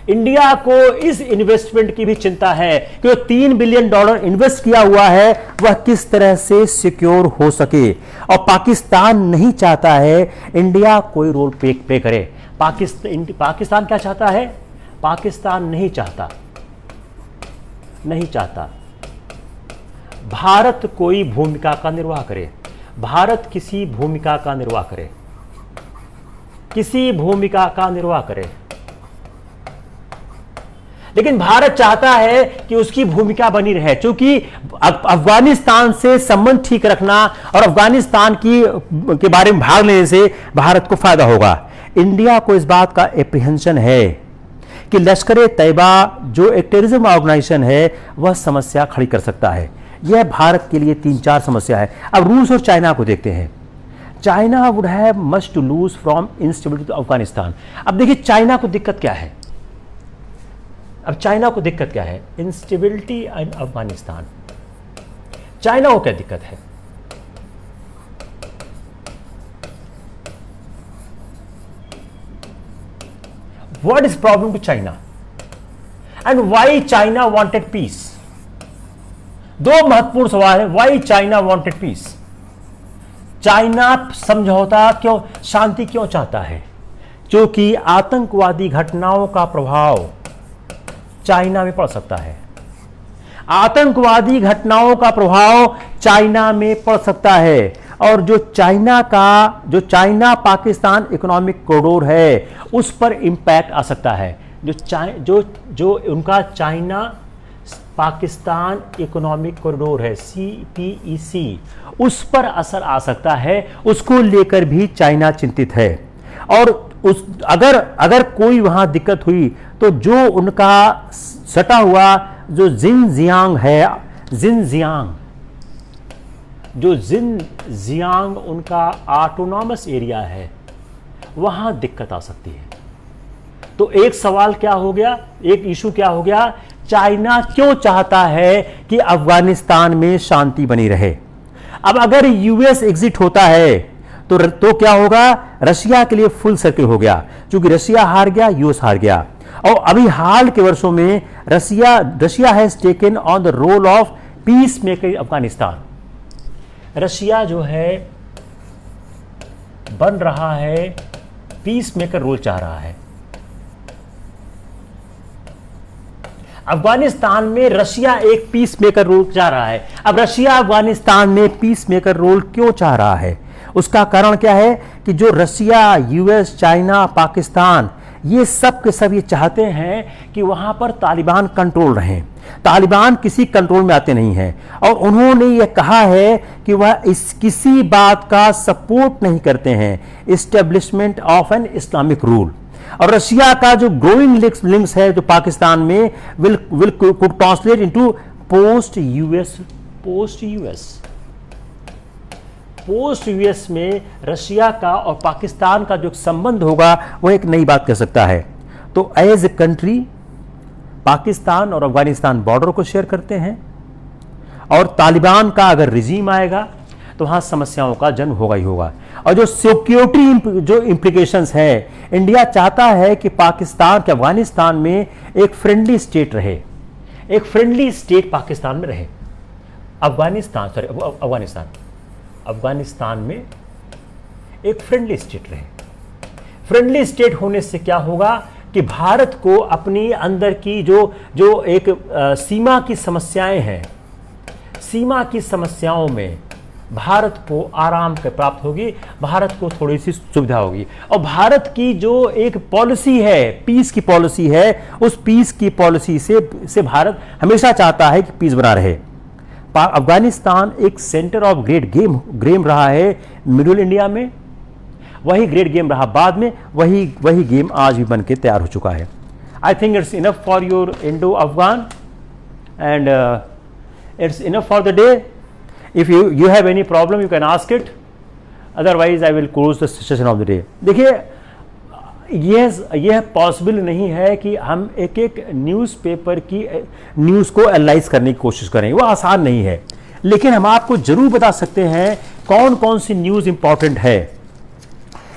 इंडिया को इस इन्वेस्टमेंट की भी चिंता है कि वो $3 बिलियन इन्वेस्ट किया हुआ है वह किस तरह से सिक्योर हो सके। और पाकिस्तान नहीं चाहता है इंडिया कोई रोल पे करे। पाकिस्तान क्या चाहता है? पाकिस्तान नहीं चाहता भारत कोई भूमिका का निर्वाह करे, भारत किसी भूमिका का निर्वाह करे, किसी भूमिका का निर्वाह करे। लेकिन भारत चाहता है कि उसकी भूमिका बनी रहे, क्योंकि अफगानिस्तान से संबंध ठीक रखना और अफगानिस्तान के बारे में भाग लेने से भारत को फायदा होगा। इंडिया को इस बात का एप्रीहेंशन है कि लश्कर तैयबा जो एक टेररिज्म ऑर्गेनाइजेशन है वह समस्या खड़ी कर सकता है। यह भारत के लिए 3-4 समस्या है। अब रूस और चाइना को देखते हैं। China would have much to lose from instability to Afghanistan. अब देखिए चाइना को दिक्कत क्या है, अब चाइना को दिक्कत क्या है? इंस्टेबिलिटी इन अफगानिस्तान। चाइना को क्या दिक्कत है? What is problem to China? And why China wanted peace? दो महत्वपूर्ण सवाल है। Why China wanted peace? China समझौता क्यों, शांति क्यों चाहता है? क्योंकि आतंकवादी घटनाओं का प्रभाव चाइना में पड़ सकता है। आतंकवादी घटनाओं का प्रभाव चाइना में पड़ सकता है। और जो चाइना पाकिस्तान इकोनॉमिक कॉरिडोर है उस पर इंपैक्ट आ सकता है। जो उनका चाइना पाकिस्तान इकोनॉमिक कॉरिडोर है CPEC, उस पर असर आ सकता है। उसको लेकर भी चाइना चिंतित है। और अगर कोई वहां दिक्कत हुई तो जो उनका सटा हुआ जो जिनजियांग है, जिनजियांग उनका ऑटोनॉमस एरिया है, वहां दिक्कत आ सकती है। तो एक सवाल क्या हो गया, एक इशू क्या हो गया? चाइना क्यों चाहता है कि अफगानिस्तान में शांति बनी रहे? अब अगर यूएस एग्जिट होता है तो क्या होगा? रशिया के लिए फुल सर्किल हो गया, क्योंकि रशिया हार गया, यूएस हार गया। और अभी हाल के वर्षों में Russia has taken on the role of peace maker Afghanistan. Russia जो है बन रहा है, पीस मेकर रोल चाह रहा है। अफगानिस्तान में रशिया एक पीस मेकर रोल चाह रहा है। अब रशिया अफगानिस्तान में पीस मेकर रोल क्यों चाह रहा है? उसका कारण क्या है कि जो रशिया, यूएस, चाइना, पाकिस्तान, ये सब के सब ये चाहते हैं कि वहां पर तालिबान कंट्रोल रहें। तालिबान किसी कंट्रोल में आते नहीं हैं। और उन्होंने ये कहा है कि वह किसी बात का सपोर्ट नहीं करते हैं, establishment of an Islamic rule. और रशिया का जो ग्रोइंग लिंक्स है जो पाकिस्तान में will translate into post US में रशिया का और पाकिस्तान का जो संबंध होगा वह एक नई बात कह सकता है। तो एज ए कंट्री पाकिस्तान और अफगानिस्तान बॉर्डर को शेयर करते हैं, और तालिबान का अगर रिजीम आएगा तो वहां समस्याओं का जन्म होगा ही होगा। और जो सिक्योरिटी जो इम्प्लीकेशंस है, इंडिया चाहता है कि पाकिस्तान के अफगानिस्तान में एक फ्रेंडली स्टेट रहे, एक फ्रेंडली स्टेट पाकिस्तान में रहे, अफगानिस्तान में एक फ्रेंडली स्टेट रहे। फ्रेंडली स्टेट होने से क्या होगा कि भारत को अपनी अंदर की जो एक सीमा की समस्याएं हैं, सीमा की समस्याओं में भारत को आराम प्राप्त होगी, भारत को थोड़ी सी सुविधा होगी। और भारत की जो एक पॉलिसी है, पीस की पॉलिसी है, उस पीस की पॉलिसी से भारत हमेशा चाहता है कि पीस बना रहे। अफगानिस्तान एक सेंटर ऑफ ग्रेट गेम रहा है मिडिल इंडिया में, वही ग्रेट गेम रहा बाद में, वही गेम आज भी बन के तैयार हो चुका है। I think it's enough for your Indo Afghan and it's enough for the day. If you have any problem you can ask it, otherwise I will close the session of the day। देखिए यह possible नहीं है कि हम एक एक newspaper की news को एनालाइज करने की कोशिश करें, वो आसान नहीं है, लेकिन हम आपको जरूर बता सकते हैं कौन कौन सी न्यूज़ इंपॉर्टेंट है।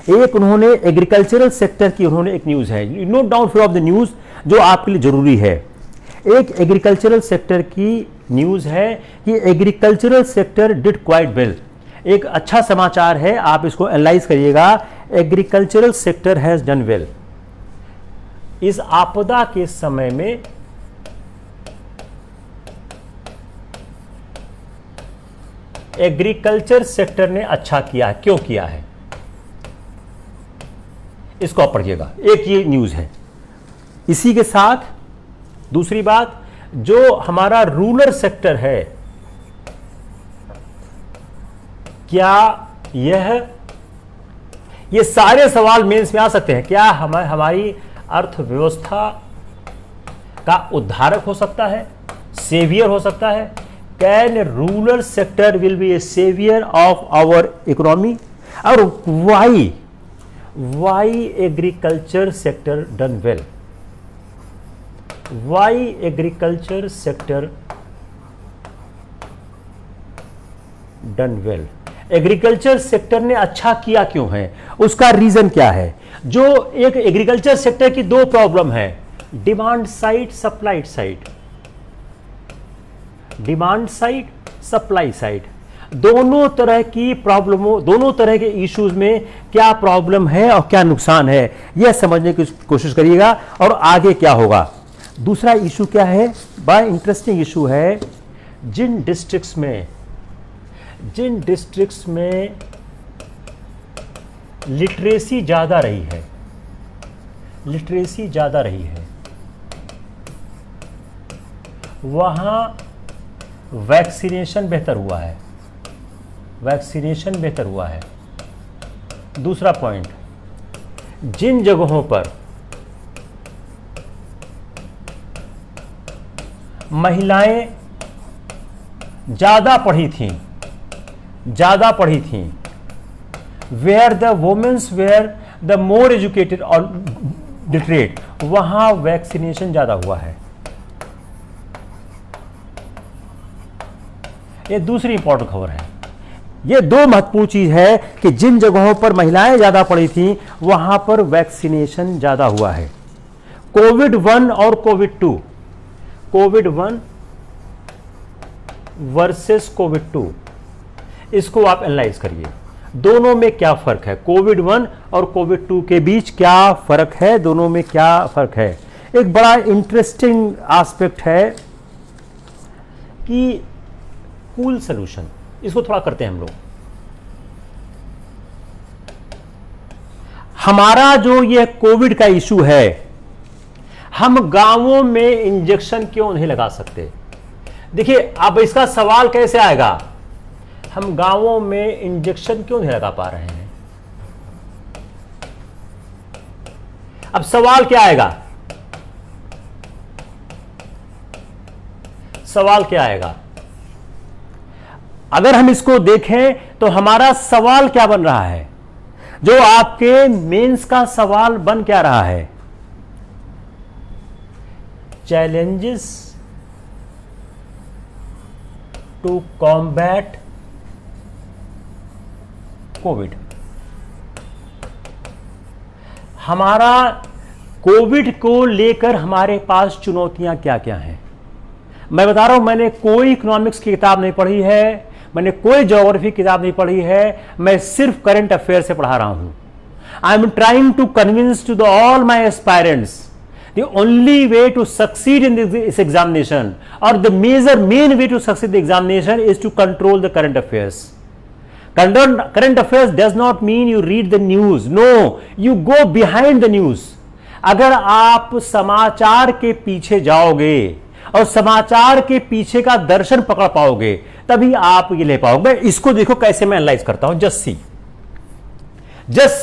एक उन्होंने एग्रीकल्चरल सेक्टर की उन्होंने एक न्यूज़ है, note down few of the news जो आपके लिए जरूरी है। एक एग्रीकल्चरल सेक्टर की न्यूज़ है कि agricultural sector did quite well, एक अच्छा समाचार है, आप इसको एनालाइज करिएगा। Agricultural sector has done well. इस आपदा के समय में एग्रीकल्चर सेक्टर ने अच्छा किया है। क्यों किया है इसको आप पढ़िएगा, एक ये न्यूज़ है। इसी के साथ दूसरी बात, जो हमारा रूरल सेक्टर है, क्या ये सारे सवाल मेंस में आ सकते हैं। क्या हमारी अर्थव्यवस्था का उद्धारक हो सकता है, सेवियर हो सकता है? Can rural sector will be a saviour of our economy? और why agriculture sector done well? Why agriculture sector done well? Agriculture sector ने अच्छा किया क्यों है, उसका रीजन क्या है? जो एक एग्रीकल्चर सेक्टर की दो प्रॉब्लम है, demand side, supply side. Demand side, supply side, दोनों तरह की प्रॉब्लमों, दोनों तरह के इश्यूज में क्या प्रॉब्लम है और क्या नुकसान है, यह समझने की कोशिश करिएगा और आगे क्या होगा। दूसरा इशू क्या है, बड़ा इंटरेस्टिंग इशू है। जिन डिस्ट्रिक्ट्स में लिटरेसी ज़्यादा रही है, वहाँ वैक्सीनेशन बेहतर हुआ है। दूसरा पॉइंट, जिन जगहों पर महिलाएं ज़्यादा पढ़ी थीं, where the womens were the more educated और लिटरेट, वहां वैक्सीनेशन ज़्यादा हुआ है। ये दूसरी इंपॉर्टेंट खबर है। ये दो महत्वपूर्ण चीज है कि जिन जगहों पर महिलाएं ज़्यादा पढ़ी थीं वहां पर वैक्सीनेशन ज़्यादा हुआ है। कोविड-1 और कोविड-2, कोविड-1 वर्सेस कोविड-2, इसको आप एनालाइज करिए, दोनों में क्या फर्क है, कोविड-1 और कोविड-2 के बीच क्या फर्क है, दोनों में क्या फर्क है। एक बड़ा इंटरेस्टिंग एस्पेक्ट है कि कूल सॉल्यूशन, इसको थोड़ा करते हैं हम लोग। हमारा जो ये कोविड का इशू है, हम गांवों में इंजेक्शन क्यों नहीं लगा सकते? देखिए अब इसका सवाल कैसे आएगा, हम गांवों में इंजेक्शन क्यों नहीं लगा पा रहे हैं? अब सवाल क्या आएगा, सवाल क्या आएगा? अगर हम इसको देखें तो हमारा सवाल क्या बन रहा है, जो आपके मेंस का सवाल बन क्या रहा है, challenges to combat COVID। हमारा कोविड को लेकर हमारे पास चुनौतियां क्या क्या हैं। मैं बता रहा हूं, मैंने कोई इकोनॉमिक्स की किताब नहीं पढ़ी है, मैंने कोई ज्योग्राफी किताब नहीं पढ़ी है, मैं सिर्फ करंट अफेयर से पढ़ा रहा हूं। I am trying to convince to the all my aspirants the only way to succeed in this examination और the main way to succeed the examination is to control the current affairs. Current affairs does not mean you read the news, no, you go behind the news. अगर आप समाचार के पीछे जाओगे और समाचार के पीछे का दर्शन पकड़ पाओगे तभी आप ये ले पाओगे। इसको देखो कैसे मैं एनालाइज करता हूं, just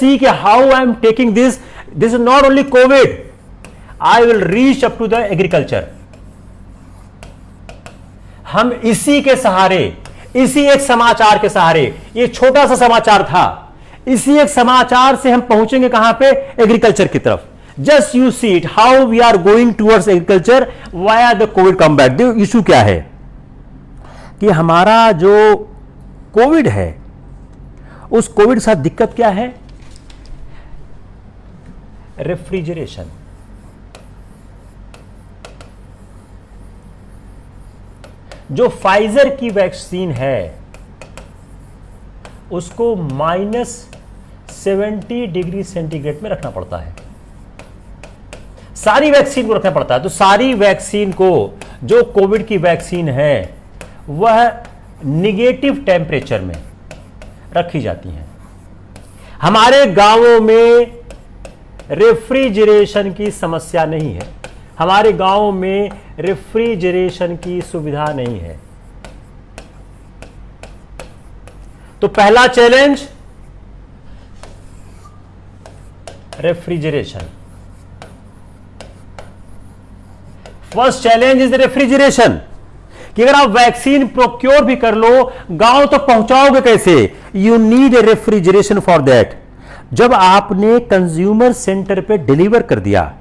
see कि how I am taking this is not only COVID, I will reach up to the agriculture। हम इसी के सहारे, इसी एक समाचार के सहारे, ये छोटा सा समाचार था, इसी एक समाचार से हम पहुंचेंगे कहां पे, एग्रीकल्चर की तरफ। Just you see it how we are going towards agriculture via the COVID comeback। देखो इशू क्या है कि हमारा जो कोविड है उस कोविड के साथ दिक्कत क्या है, रेफ्रिजरेशन। जो फाइजर की वैक्सीन है उसको -70 डिग्री सेंटीग्रेड में रखना पड़ता है, सारी वैक्सीन को रखना पड़ता है। तो सारी वैक्सीन को, जो कोविड की वैक्सीन है वह निगेटिव टेम्परेचर में रखी जाती हैं। हमारे गांवों में रेफ्रिजरेशन की समस्या नहीं है, हमारे गांवों में रेफ्रिजरेशन की सुविधा नहीं है। तो पहला challenge refrigeration, first challenge is refrigeration कि अगर आप वैक्सीन प्रोक्योर भी कर लो, गांव तो पहुंचाओगे कैसे, you need a refrigeration for that. जब आपने कंज्यूमर सेंटर पे डिलीवर कर दिया,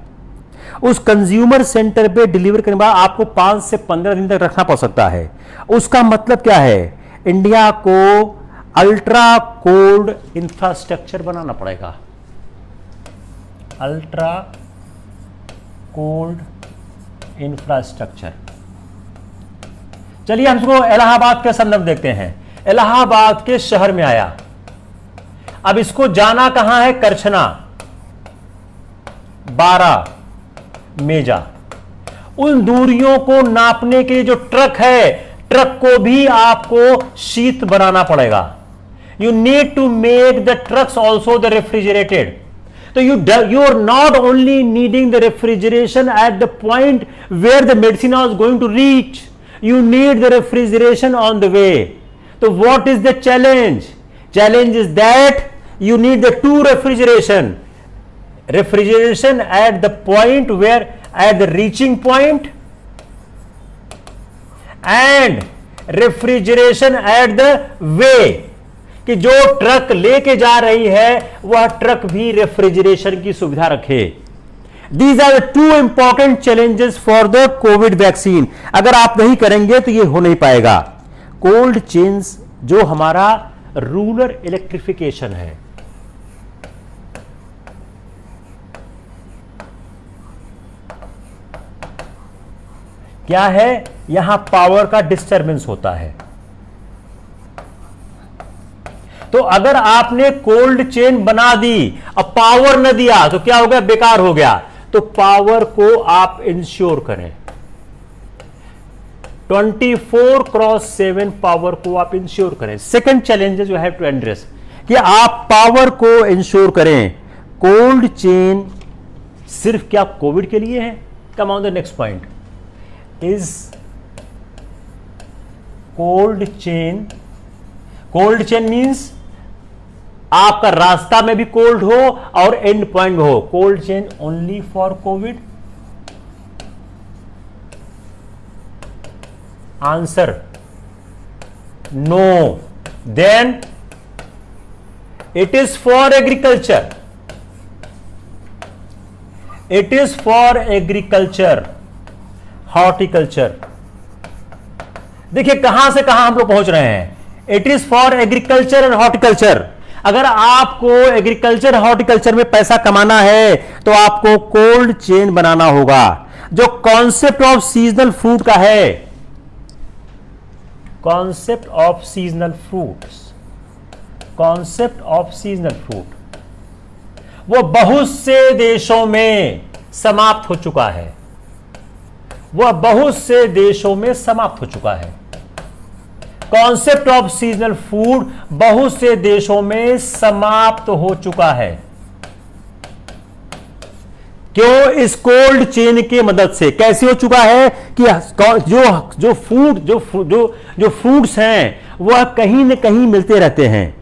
उस कंज्यूमर सेंटर पे डिलीवर करने के बाद आपको 5 से 15 दिन तक रखना पड़ सकता है। उसका मतलब क्या है, इंडिया को अल्ट्रा कोल्ड इंफ्रास्ट्रक्चर बनाना पड़ेगा, अल्ट्रा कोल्ड इंफ्रास्ट्रक्चर। चलिए हम इसको इलाहाबाद के संदर्भ देखते हैं। इलाहाबाद के शहर में आया, अब इसको जाना कहां है, करछना, 12 मेजा। उन दूरियों को नापने के जो ट्रक है, ट्रक को भी आपको शीत बनाना पड़ेगा। You need to make the trucks also the refrigerated. So you are not only needing the refrigeration at the point where the medicine is going to reach, you need the refrigeration on the way. So what is the challenge? Challenge is that you need the two refrigeration at the point where, at the reaching point, and refrigeration at the way, कि जो truck लेके जा रही है वह truck भी refrigeration की सुविधा रखे। These are the two important challenges for the Covid vaccine. अगर आप नहीं करेंगे तो ये हो नहीं पाएगा। कोल्ड चेन्स, जो हमारा रूरल इलेक्ट्रिफिकेशन है, क्या है, यहां पावर का डिस्टरबेंस होता है। तो अगर आपने कोल्ड चेन बना दी और पावर न दिया तो क्या हो गया, बेकार हो गया। तो पावर को आप इंश्योर करें, 24/7 पावर को आप इंश्योर करें। Second challenges you have to address कि आप पावर को इंश्योर करें। कोल्ड चेन सिर्फ क्या कोविड के लिए है? Come on the next point is cold chain means आपका रास्ता में भी कोल्ड हो और एंड पॉइंट हो। Cold chain only for COVID? Answer no. Then it is for agriculture, it is for agriculture, horticulture. देखिए कहां से कहां हम लोग पहुंच रहे हैं। It is for agriculture and horticulture. अगर आपको एग्रीकल्चर हॉर्टिकल्चर में पैसा कमाना है तो आपको कोल्ड चेन बनाना होगा। जो कॉन्सेप्ट ऑफ सीजनल फ्रूट का है, concept of seasonal fruits, concept of seasonal fruit, वो बहुत से देशों में समाप्त हो चुका है, वह बहुत से देशों में समाप्त हो चुका है। कॉन्सेप्ट ऑफ सीजनल फूड बहुत से देशों में समाप्त हो चुका है। क्यों? इस कोल्ड चेन के मदद से। कैसे हो चुका है कि जो फ्रूट्स हैं वह कहीं न कहीं मिलते रहते हैं।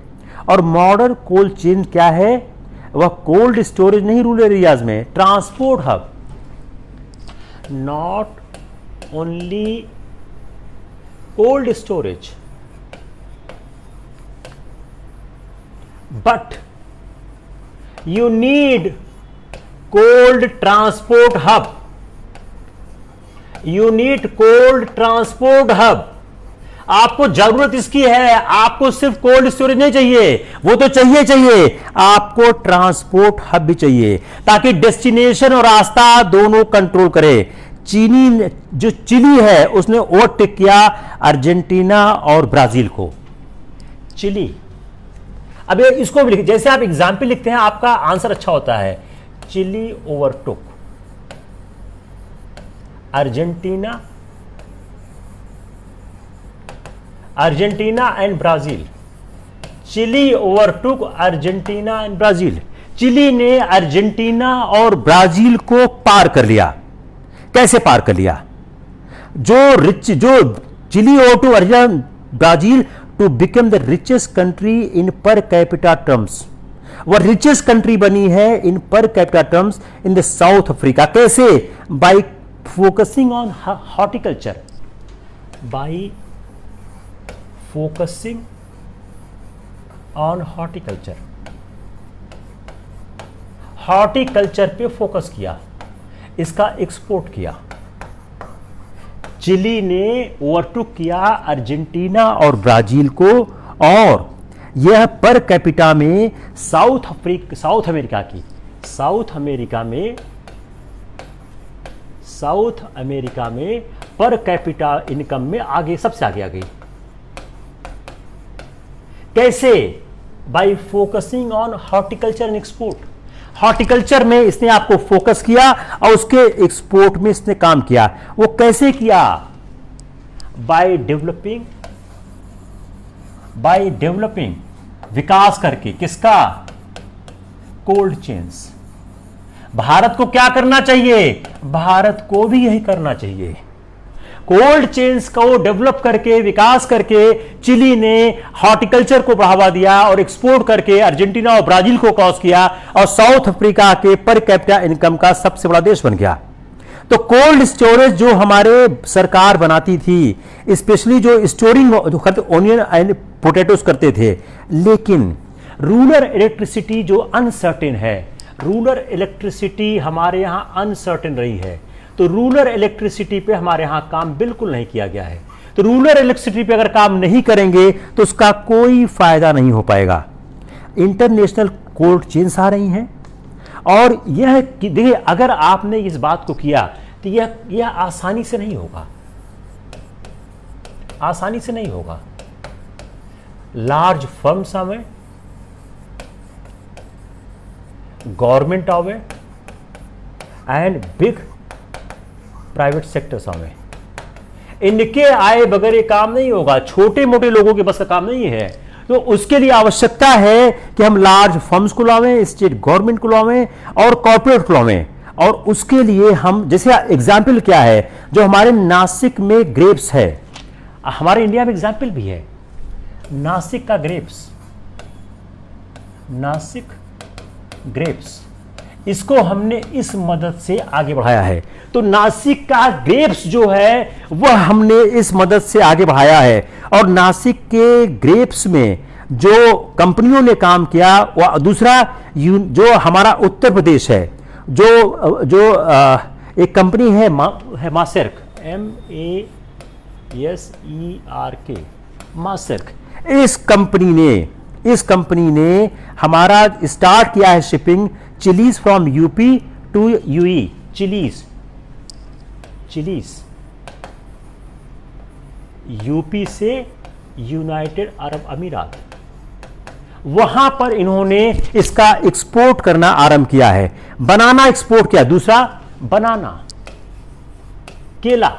और मॉडर्न कोल्ड चेन क्या है? वह कोल्ड स्टोरेज नहीं रूरल एरियाज में, transport hub. Not only cold storage but you need cold transport hub, you need cold transport hub। आपको जरूरत इसकी है, आपको सिर्फ कोल्ड स्टोरेज नहीं चाहिए, वो तो चाहिए, आपको ट्रांसपोर्ट हब भी चाहिए ताकि डेस्टिनेशन और रास्ता दोनों कंट्रोल करे। चीनी जो चिली है उसने ओवरटेक किया अर्जेंटीना और ब्राजील को। चिली, अब इसको भी जैसे आप एग्जाम्पल लिखते हैं आपका आंसर अच्छा होता है। Chile overtook Argentina, Argentina and Brazil. Chile overtook Argentina and Brazil. Chile ने अर्जेंटीना और ब्राजील को पार कर लिया। कैसे पार कर लिया? जो Chile over to Brazil to become the richest country in per capita terms, वह रिचेस्ट कंट्री बनी है in per capita terms in the South Africa. कैसे? By focusing on horticulture, by focusing on horticulture. Horticulture पे focus किया, इसका export किया। Chilli ने overtook किया अर्जेंटीना और ब्राजील को, और यह पर कैपिटा में साउथ अमेरिका में पर कैपिटा इनकम में आगे, सबसे आगे आ गई। कैसे? By focusing on horticulture and export. Horticulture में इसने आपको फोकस किया और उसके एक्सपोर्ट में इसने काम किया। वो कैसे किया? बाय डेवलपिंग, विकास करके। किसका? Cold chains. भारत को क्या करना चाहिए? भारत को भी यही करना चाहिए। कोल्ड चेन्स को डेवलप करके, विकास करके चिली ने हॉर्टिकल्चर को बढ़ावा दिया और एक्सपोर्ट करके अर्जेंटीना और ब्राजील को क्रॉस किया और साउथ अफ्रीका के पर कैपिटा इनकम का सबसे बड़ा देश बन गया। तो कोल्ड स्टोरेज जो हमारे सरकार बनाती थी, स्पेशली जो स्टोरिंग ओनियन एंड पोटैटोस करते थे, लेकिन रूरल इलेक्ट्रिसिटी जो अनसर्टेन है, रूरल इलेक्ट्रिसिटी हमारे यहां अनसर्टेन रही है, तो रूरल इलेक्ट्रिसिटी पे हमारे यहां काम बिल्कुल नहीं किया गया है। तो रूरल इलेक्ट्रिसिटी पे अगर काम नहीं करेंगे तो उसका कोई फायदा नहीं हो पाएगा। इंटरनेशनल कोल्ड चेन्स आ रही हैं, और यह देखिए, अगर आपने इस बात को किया तो यह आसानी से नहीं होगा, आसानी से नहीं होगा। लार्ज फर्म्स आवे, गवर्नमेंट आवे एंड बिग प्राइवेट सेक्टर्स आवे, इनके आए बगैर ये काम नहीं होगा। छोटे मोटे लोगों के बस का काम नहीं है। तो उसके लिए आवश्यकता है कि हम लार्ज फर्म्स को लावें, स्टेट गवर्नमेंट को लावें और कॉर्पोरेट को लावें। और उसके लिए हम, जैसे एग्जाम्पल क्या है, जो हमारे नासिक में ग्रेप्स है, हमारे इंडिया में एग्जाम्पल भी है नासिक का ग्रेप्स, नासिक ग्रेप्स, इसको हमने इस मदद से आगे बढ़ाया है। तो नासिक का ग्रेप्स जो है वह हमने इस मदद से आगे बढ़ाया है। और नासिक के ग्रेप्स में जो कंपनियों ने काम किया, वह दूसरा जो हमारा उत्तर प्रदेश है, जो एक कंपनी है मासेर्क, MASERK, मासेर्क, इस कंपनी ने इस कंपनी ने हमारा स्टार्ट किया है shipping chillies from UP to UAE. Chillies UP से यूनाइटेड अरब अमीरात, वहां पर इन्होंने इसका एक्सपोर्ट करना आरंभ किया है। बनाना एक्सपोर्ट किया। दूसरा बनाना, केला,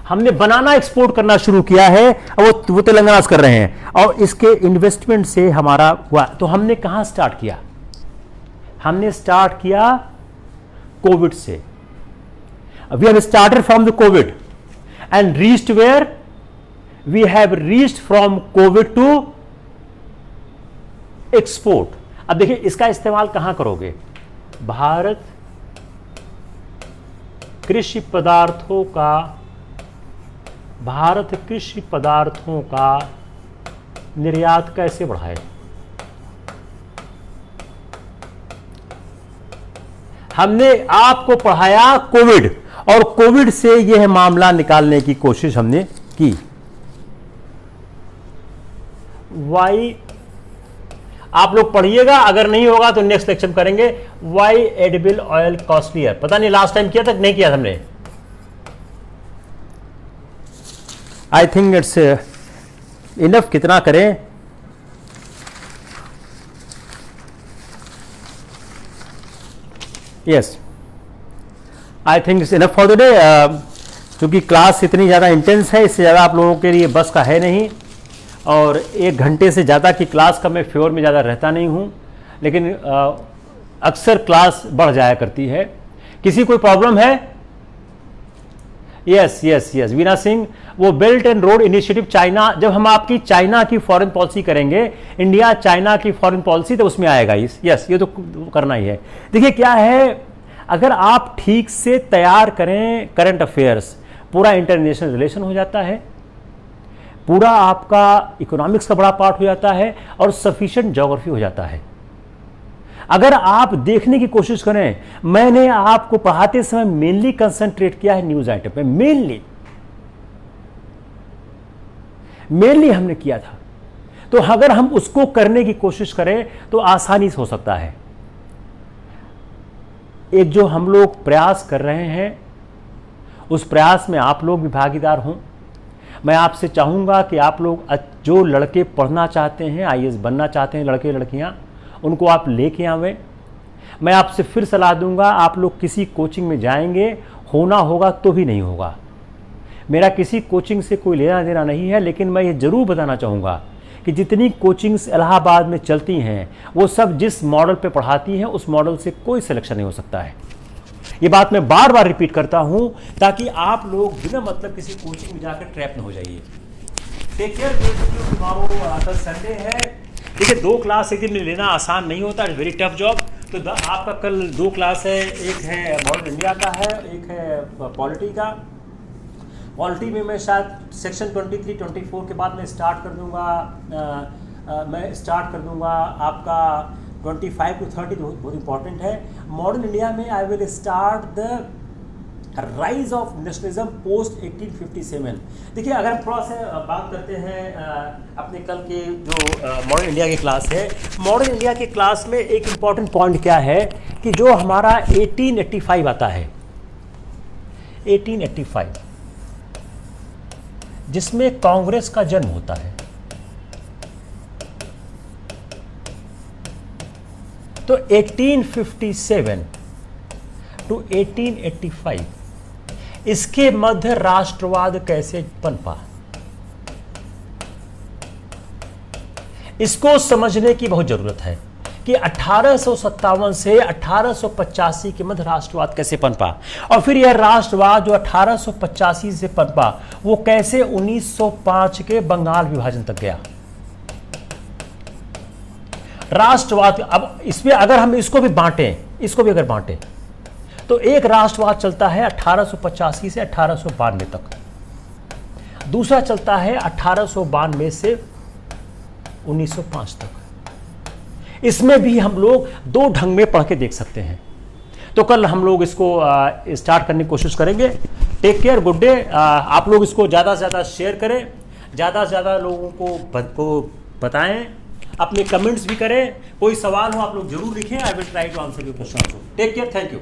हमने बनाना एक्सपोर्ट करना शुरू किया है और वो तेलंगाना से कर रहे हैं और इसके इन्वेस्टमेंट से हमारा हुआ। तो हमने कहां स्टार्ट किया? हमने स्टार्ट किया कोविड से। We have started from the COVID and reached where? We have reached from COVID to export. अब देखिए इसका इस्तेमाल कहां करोगे? भारत कृषि पदार्थों का निर्यात कैसे बढ़ाए? हमने आपको पढ़ाया कोविड और कोविड से यह मामला निकालने की कोशिश हमने की। वाई आप लोग पढ़िएगा, अगर नहीं होगा तो नेक्स्ट लेक्चर करेंगे। वाई एडिबल ऑयल कॉस्टली है? पता नहीं लास्ट टाइम किया था नहीं किया था हमने। I think it's enough. कितना करें? Yes, I think it's enough for the day. क्योंकि क्लास इतनी ज़्यादा इंटेंस है, इससे ज़्यादा आप लोगों के लिए बस का है नहीं और 1 घंटे से ज़्यादा की क्लास का मैं फेवर में ज़्यादा रहता नहीं हूँ, लेकिन अक्सर क्लास बढ़ जाया करती है। किसी कोई प्रॉब्लम है? Yes yes yes, Veena Singh, वो belt and road initiative China, जब हम आपकी चाइना की फॉरेन पॉलिसी करेंगे, इंडिया चाइना की फॉरेन पॉलिसी, तो उसमें आएगा यस, ये तो करना ही है। देखिए क्या है, अगर आप ठीक से तैयार करें करंट अफेयर्स, पूरा इंटरनेशनल रिलेशन हो जाता है, पूरा आपका इकोनॉमिक्स का बड़ा पार्ट हो जाता है और सफिशिएंट ज्योग्राफी हो जाता है। अगर आप देखने की कोशिश करें, मैंने आपको पढ़ाते समय मेनली कंसंट्रेट किया है न्यूज आइटम पे, मेनली हमने किया था। तो अगर हम उसको करने की कोशिश करें तो आसानी से हो सकता है। एक जो हम लोग प्रयास कर रहे हैं, उस प्रयास में आप लोग भी भागीदार हों। मैं आपसे चाहूंगा कि आप लोग जो लड़के पढ़ना चाहते हैं, आईएएस बनना चाहते हैं, लड़के लड़कियां, उनको आप लेके आवें। मैं आपसे फिर सलाह दूंगा, आप लोग किसी कोचिंग में जाएंगे, होना होगा तो भी नहीं होगा। मेरा किसी कोचिंग से कोई लेना देना नहीं है, लेकिन मैं ये जरूर बताना चाहूँगा कि जितनी कोचिंग्स इलाहाबाद में चलती हैं, वो सब जिस मॉडल पे पढ़ाती हैं, उस मॉडल से कोई सिलेक्शन नहीं हो सकता है। ये बात मैं बार बार रिपीट करता हूँ ताकि आप लोग बिना मतलब किसी कोचिंग में जाकर ट्रैप न हो जाइए। टेक केयर, टुमारो कल संडे है। देखिए 2 क्लास एक दिन में लेना आसान नहीं होता, इट्स वेरी टफ जॉब। तो आपका कल 2 क्लास है, एक है मॉडर्न इंडिया का है, एक है पॉलिटी का। पॉलिटी में मैं शायद सेक्शन 23, 24 के बाद मैं स्टार्ट कर दूंगा आपका 25 to 30, बहुत इंपॉर्टेंट है। मॉडर्न इंडिया में I will start the rise of nationalism post 1857। देखिए अगर हम थोड़ा सा बात करते हैं अपने कल के जो मॉडर्न इंडिया की क्लास है, मॉडर्न इंडिया की क्लास में एक इम्पॉर्टेंट पॉइंट क्या है कि जो हमारा 1885 आता है, 1885, जिसमें कांग्रेस का जन्म होता है, तो 1857 टू 1885 इसके मध्य राष्ट्रवाद कैसे पनपा, इसको समझने की बहुत जरूरत है कि 1857 से 1885 के मध्य राष्ट्रवाद कैसे पनपा, और फिर यह राष्ट्रवाद जो 1885 से पनपा वो कैसे 1905 के बंगाल विभाजन तक गया। राष्ट्रवाद, अब इसमें अगर हम इसको भी अगर बांटें तो एक राष्ट्रवाद चलता है 1885 से 1892 तक, दूसरा चलता है 1892 से 1905 तक। इसमें भी हम लोग 2 ढंग में पढ़ के देख सकते हैं। तो कल हम लोग इसको स्टार्ट करने की कोशिश करेंगे। Take care, good day. आप लोग इसको ज़्यादा से ज़्यादा शेयर करें, ज़्यादा से ज़्यादा लोगों को बताएं अपने कमेंट्स भी करें, कोई सवाल हो आप लोग जरूर लिखें, I will try to answer your question. Take care, thank you.